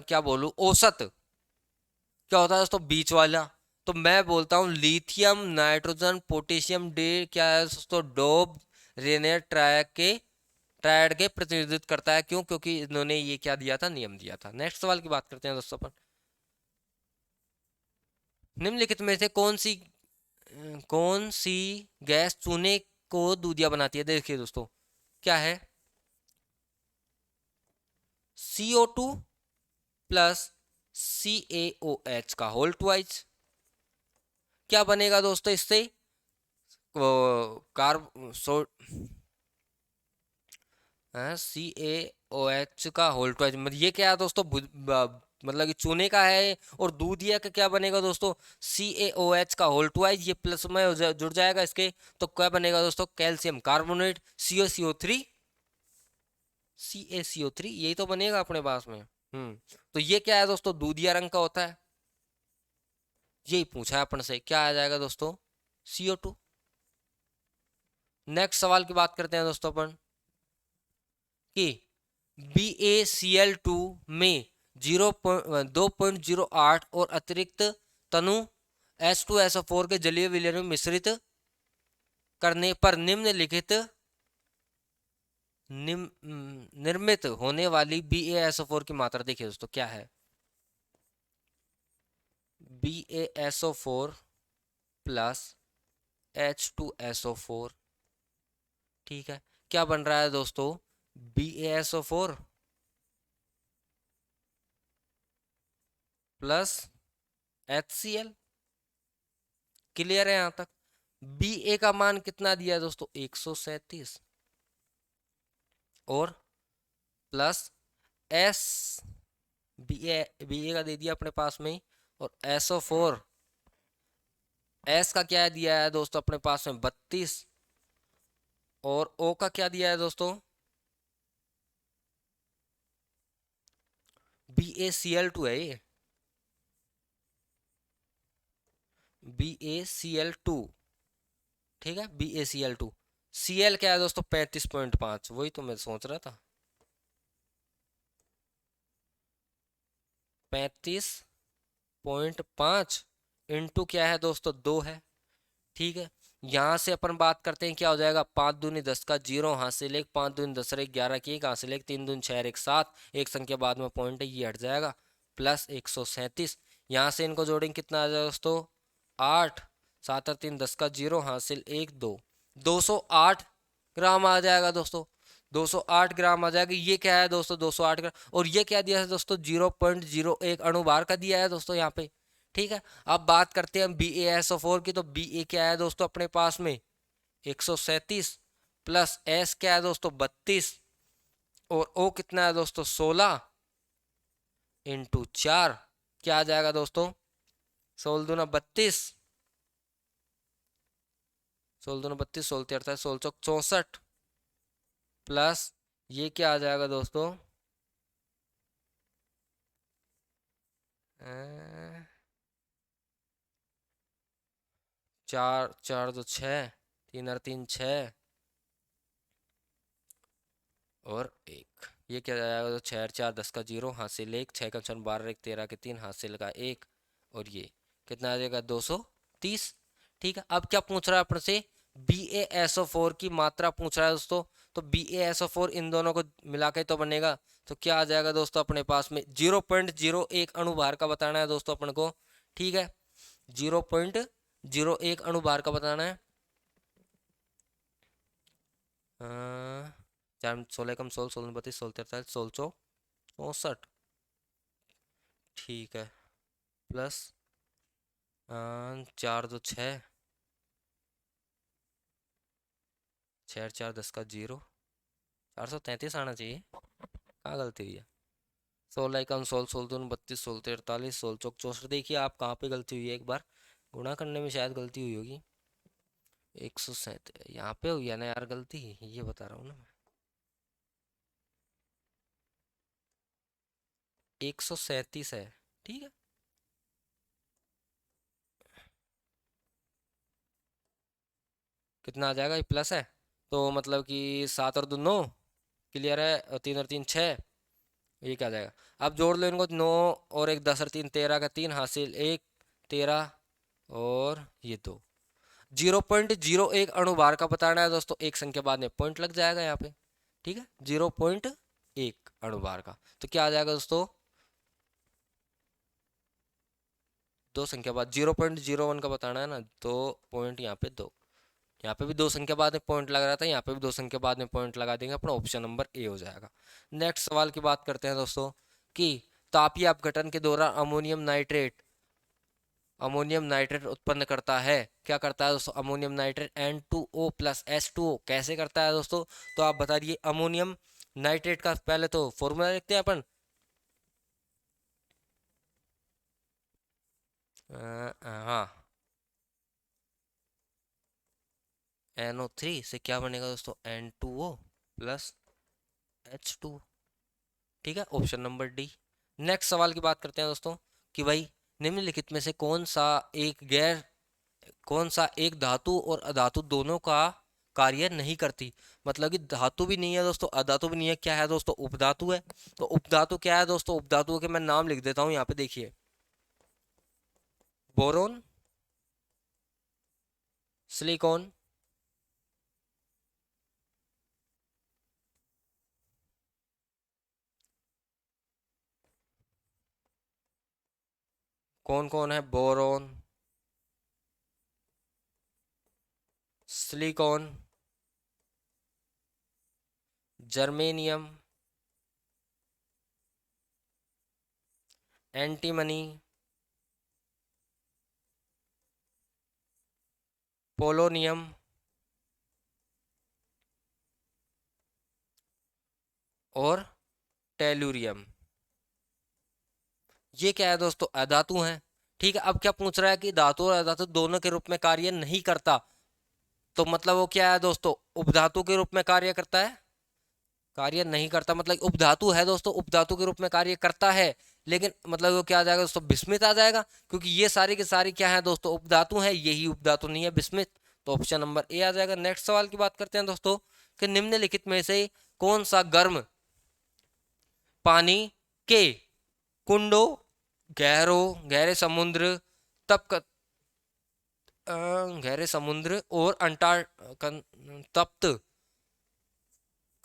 क्या बोलूं औसत क्या होता है दोस्तों बीच वाला। तो मैं बोलता हूं लिथियम नाइट्रोजन पोटेशियम डे क्या है दोस्तों डोब रेनर ट्रायड के प्रतिनिधित्व करता है। क्यों? क्योंकि इन्होंने ये क्या दिया था, नियम दिया था। नेक्स्ट सवाल की बात करते हैं दोस्तों अपन। निम्नलिखित में से कौन सी गैस चूने को दूधिया बनाती है? देखिए दोस्तों क्या है, CO2 प्लस CaOH का होल ट्वाइस। क्या बनेगा दोस्तों इससे? कार्ब सो CaOH का होल ट्वाइस, मतलब ये क्या है दोस्तों मतलब कि चूने का है। और दूधिया का क्या बनेगा दोस्तों? CaOH का होल ट्वाइस, ये प्लस में जुड़ जाएगा इसके। तो क्या बनेगा दोस्तों? कैल्शियम कार्बोनेट CaCO3 यही तो बनेगा अपने पास में। तो ये क्या है दोस्तों? दूधिया रंग का होता है। यही पूछा है अपन से, क्या आ जाएगा दोस्तों? CO2। नेक्स्ट सवाल की बात करते हैं दोस्तों अपन कि BaCl2 में 2.08 और अतिरिक्त तनु H2SO4 के जलीय विलयन में मिश्रित करने पर निर्मित होने वाली BaSO4 की मात्रा देखिए दोस्तों क्या है। BaSO4 प्लस H2SO4, ठीक है। क्या बन रहा है दोस्तों? BaSO4 plus HCl। क्लियर है यहां तक? Ba का मान कितना दिया है दोस्तों? 137 और प्लस S Ba का दे दिया अपने पास में ही। और SO4 S का क्या दिया है दोस्तों अपने पास में 32 और O का क्या दिया है दोस्तों? BaCl2 है ये, BaCl2, ठीक है। BaCl2 Cl क्या है दोस्तों? 35.5, वही तो मैं सोच रहा था। 35.5 इंटू क्या है दोस्तों? 2 है, ठीक है। यहां से अपन बात करते हैं क्या हो जाएगा? 5 दूनी 10 का 0 हासिल 1, 5 दूनी 10 एक 11 की 1 हासिल 1, 3 दूनी 6 एक 7, एक संख्या बाद में पॉइंट है ये हट जाएगा प्लस 137। यहाँ से इनको जोड़ेंगे कितना आ जाएगा दोस्तों? 8, 7 और 3 10 का 0 हासिल 1 2, 208 ग्राम आ जाएगा दोस्तों। 208 ग्राम आ जाएगा। ये क्या है दोस्तों? 208 ग्राम। और ये क्या दिया है दोस्तों? 0.01 अणुभार का दिया है दोस्तों यहाँ पे, ठीक है। अब बात करते हैं हम BaSO4 की। तो Ba क्या है दोस्तों अपने पास में? 137 प्लस S क्या है दोस्तों? 32 और O कितना है दोस्तों? 16 इंटू 4 क्या आ जाएगा दोस्तों? 16 दूना 32, 16 दूना 32, 16 38, 16 चौक 64 प्लस ये क्या आ जाएगा दोस्तों? 4 4 2 6, 3 और 3 6 और 1, ये क्या आएगा? तो 6 4 10 का 0 हासिल 1, 6 का 12 1 13 के 3 हासिल का 1 और ये कितना आ जाएगा? 230, ठीक है। अब क्या पूछ रहा है अपन से? BaSO4 की मात्रा पूछ रहा है दोस्तों। तो BaSO4 इन दोनों को मिला के तो बनेगा। तो क्या आ जाएगा दोस्तों अपने पास में? 0.01 अणुभार का बताना है दोस्तों अपन को, ठीक है। 0.01 अणुभार का बताना है। 4 16 कम 16 16 32 16 43 16 64, ठीक है। प्लस 4 2 6, 6 4 10 का 0, 433 आना चाहिए। कहाँ गलती हुई है? 16 कम 16 16 दून 32 16 43 16 चौक 64। देखिए आप कहाँ पे गलती हुई है, एक बार गुणा करने में शायद गलती हुई होगी। 137 यहाँ पे हो गया ना यार गलती, ये बता रहा हूँ ना मैं। 137 है, ठीक है। कितना आ जाएगा, ये प्लस है, तो मतलब कि 7 और 2 9, क्लियर है, और 3 और 3 6, ये क्या आ जाएगा। अब जोड़ लो इनको, 9 और 1 10 और 3 13 का 3 हासिल 1, 13 और ये 2। 0.01 अणुभार का बताना है दोस्तों, एक संख्या बाद में पॉइंट लग जाएगा यहाँ पे, ठीक है। 0.1 अणुभार का, तो क्या आ जाएगा दोस्तों, दो संख्या बाद 0.01 का बताना है ना, दो पॉइंट यहाँ पे दो, यहाँ पे भी दो संख्या बाद में पॉइंट लग रहा था, यहाँ पे भी दो संख्या बाद में पॉइंट लगा देंगे, अपना ऑप्शन नंबर ए हो जाएगा। नेक्स्ट सवाल की बात करते हैं दोस्तों कि तापीय अपघटन के दौरान अमोनियम नाइट्रेट उत्पन्न करता है, क्या करता है दोस्तों, ammonium nitrate N2O plus H2O कैसे करता है दोस्तों, तो आप बता दिए। अमोनियम नाइट्रेट का पहले तो फॉर्मूला लिखते हैं अपन, हाँ, NO3 से क्या बनेगा दोस्तों, N2O प्लस H2, ठीक है, ऑप्शन नंबर डी। नेक्स्ट सवाल की बात करते हैं दोस्तों कि भाई निम्नलिखित में से कौन सा एक धातु और अधातु दोनों का कार्य नहीं करती, मतलब कि धातु भी नहीं है दोस्तों, अधातु भी नहीं है, क्या है दोस्तों, उपधातु है। तो उपधातु क्या है दोस्तों, उपधातुओं के मैं नाम लिख देता हूँ यहाँ पे, देखिए। बोरोन, सिलिकॉन, कौन कौन है, boron, silicon, germanium, antimony, polonium और टेलुरियम। ये क्या है दोस्तों, अधातु हैं, ठीक है। अब क्या पूछ रहा है कि धातु और अधातु दोनों के रूप में कार्य नहीं करता, तो मतलब वो क्या है दोस्तों, उपधातु के रूप में कार्य करता है, कार्य नहीं करता, मतलब उपधातु है दोस्तों, उपधातु के रूप में कार्य करता है, लेकिन मतलब वो क्या आ जाएगा दोस्तों, विस्मित आ जाएगा, क्योंकि ये सारी की सारी क्या है दोस्तों, उपधातु है, यही उपधातु नहीं है, विस्मित, तो ऑप्शन नंबर ए आ जाएगा। नेक्स्ट सवाल की बात करते हैं दोस्तों कि निम्नलिखित में से कौन सा गर्म पानी के कुंडों, गहरे समुद्र, तप गहरे समुद्र और तप्त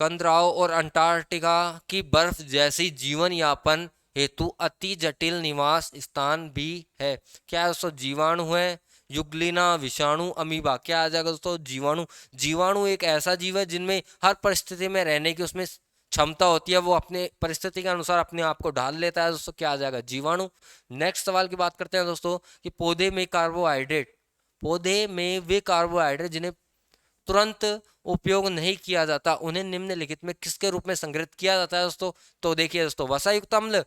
कंदराओं और अंटार्कटिका की बर्फ जैसी जीवन यापन हेतु अति जटिल निवास स्थान भी है, क्या है दोस्तों, जीवाणु है, युग्लिना, विषाणु, अमीबा, क्या आ जाएगा दोस्तों, जीवाणु। जीवाणु एक ऐसा जीव है जिनमें हर परिस्थिति में रहने की उसमें क्षमता होती है, वो अपने परिस्थिति के अनुसार अपने आप को ढाल लेता है दोस्तों, क्या आ जाएगा, जीवाणु। नेक्स्ट सवाल की बात करते हैं दोस्तों कि पौधे में वे कार्बोहाइड्रेट जिन्हें तुरंत उपयोग नहीं किया जाता, उन्हें निम्नलिखित में किसके रूप में संग्रहित किया जाता है दोस्तों, तो देखिए दोस्तों, वसा युक्त अम्ल,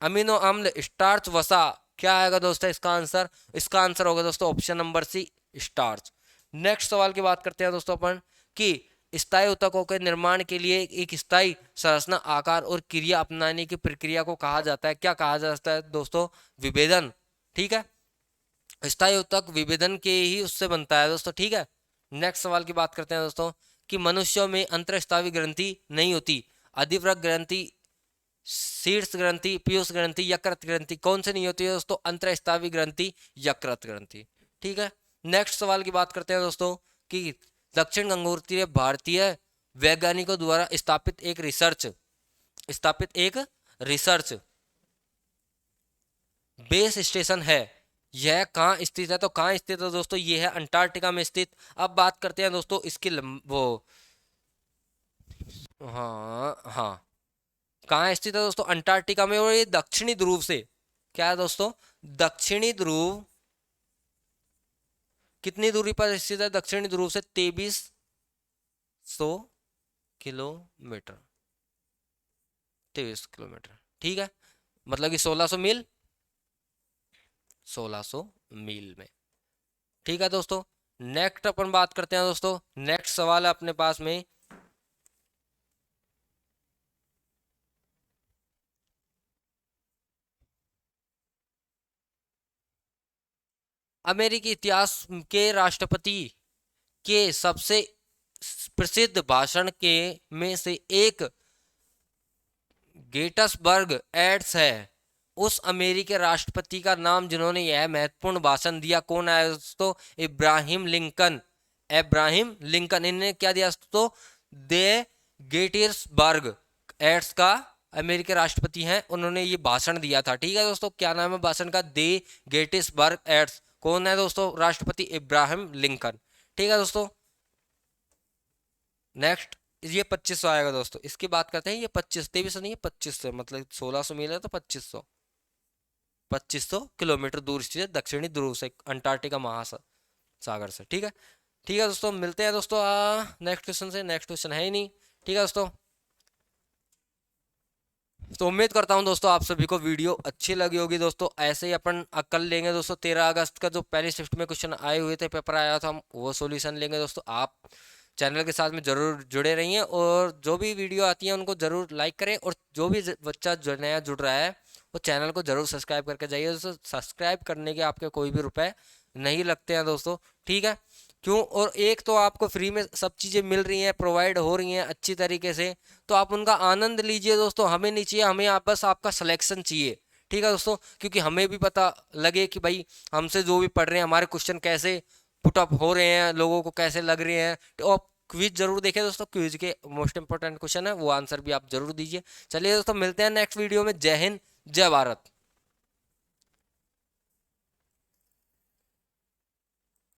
अमीनो अम्ल, स्टार्च, वसा, क्या आएगा दोस्तों इसका आंसर, इसका आंसर होगा दोस्तों option number C, starch. Next सवाल की बात करते हैं दोस्तों अपन कि स्थायी ऊतकों के निर्माण के लिए एक स्थायी संरचना, आकार और क्रिया अपनाने की प्रक्रिया को कहा जाता है, क्या कहा जाता है दोस्तों, विभेदन, ठीक है। स्थायी ऊतक विभेदन के ही उससे बनता है दोस्तों, ठीक है। नेक्स्ट सवाल की बात करते हैं दोस्तों कि मनुष्यों में अंतःस्रावी ग्रंथि नहीं होती, अधिवृक्क ग्रंथि, शीर्ष ग्रंथि, पीयूष ग्रंथि, यकृत ग्रंथि, कौन से नहीं होती है दोस्तों, अंतःस्रावी ग्रंथि, यकृत ग्रंथि, ठीक है। नेक्स्ट सवाल की बात करते हैं दोस्तों कि दक्षिण गंगोत्रीय भारतीय वैज्ञानिकों द्वारा स्थापित एक रिसर्च बेस स्टेशन है, यह कहाँ स्थित है, तो कहाँ स्थित है दोस्तों, ये है अंटार्कटिका में स्थित। अब बात करते हैं दोस्तों इसकी वो, हाँ हाँ, कहाँ स्थित है दोस्तों, अंटार्कटिका में, और ये दक्षिणी ध्रुव से, क्या है दोस्तों, दक्षिणी ध्रुव, कितनी दूरी पर स्थित है दक्षिणी ध्रुव से, 2300 किलोमीटर, 23 किलोमीटर, ठीक है, मतलब कि 1600 मील में, ठीक है दोस्तों। नेक्स्ट अपन बात करते हैं दोस्तों, नेक्स्ट सवाल है अपने पास में, अमेरिकी इतिहास के राष्ट्रपति के सबसे प्रसिद्ध भाषण के में से एक गेटसबर्ग एड्स है। उस अमेरिकी राष्ट्रपति का नाम जिन्होंने यह महत्वपूर्ण भाषण दिया कौन है दोस्तों? इब्राहिम लिंकन। इब्राहिम लिंकन, इन्हें क्या दिया दोस्तों? दे गेटिसबर्ग एड्स का अमेरिकी राष्ट्रपति हैं, उन्होंने ये भाषण दिया था। ठीक है दोस्तों, क्या नाम है भाषण का? दे गेटिसबर्ग एड्स। कौन है दोस्तों राष्ट्रपति? इब्राहिम लिंकन। ठीक है दोस्तों, नेक्स्ट ये 2500 आएगा दोस्तों, इसकी बात करते हैं। ये 2300 नहीं है, 2500, मतलब 1600 मील है तो 2500, 2500 किलोमीटर दूर स्थित है दक्षिणी ध्रुव से, अंटार्कटिका महासागर से। ठीक है, ठीक है दोस्तों, मिलते हैं दोस्तों नेक्स्ट क्वेश्चन से। नेक्स्ट क्वेश्चन है ही नहीं। ठीक है दोस्तों, तो उम्मीद करता हूं दोस्तों आप सभी को वीडियो अच्छी लगी होगी दोस्तों। ऐसे ही अपन कल लेंगे दोस्तों 13 अगस्त का जो पहली शिफ्ट में क्वेश्चन आए हुए थे, पेपर आया था, हम वो सॉल्यूशन लेंगे दोस्तों। आप चैनल के साथ में जरूर जुड़े रहिए और जो भी वीडियो आती है उनको जरूर लाइक करें, और जो भी बच्चा जो नया जुड़ रहा है वो चैनल को जरूर सब्सक्राइब करके जाइए दोस्तों। सब्सक्राइब करने के आपके कोई भी रुपए नहीं लगते हैं दोस्तों। ठीक है, क्यों? और एक तो आपको फ्री में सब चीज़ें मिल रही हैं, प्रोवाइड हो रही हैं अच्छी तरीके से, तो आप उनका आनंद लीजिए दोस्तों। हमें नहीं चाहिए, हमें आप बस आपका सिलेक्शन चाहिए। ठीक है दोस्तों, क्योंकि हमें भी पता लगे कि भाई हमसे जो भी पढ़ रहे हैं हमारे क्वेश्चन कैसे पुट अप हो रहे हैं, लोगों को कैसे लग रहे हैं। तो आप क्विज जरूर देखें दोस्तों, क्विज के मोस्ट इंपॉर्टेंट क्वेश्चन है वो आंसर भी आप जरूर दीजिए। चलिए दोस्तों, मिलते हैं नेक्स्ट वीडियो में। जय हिंद, जय भारत।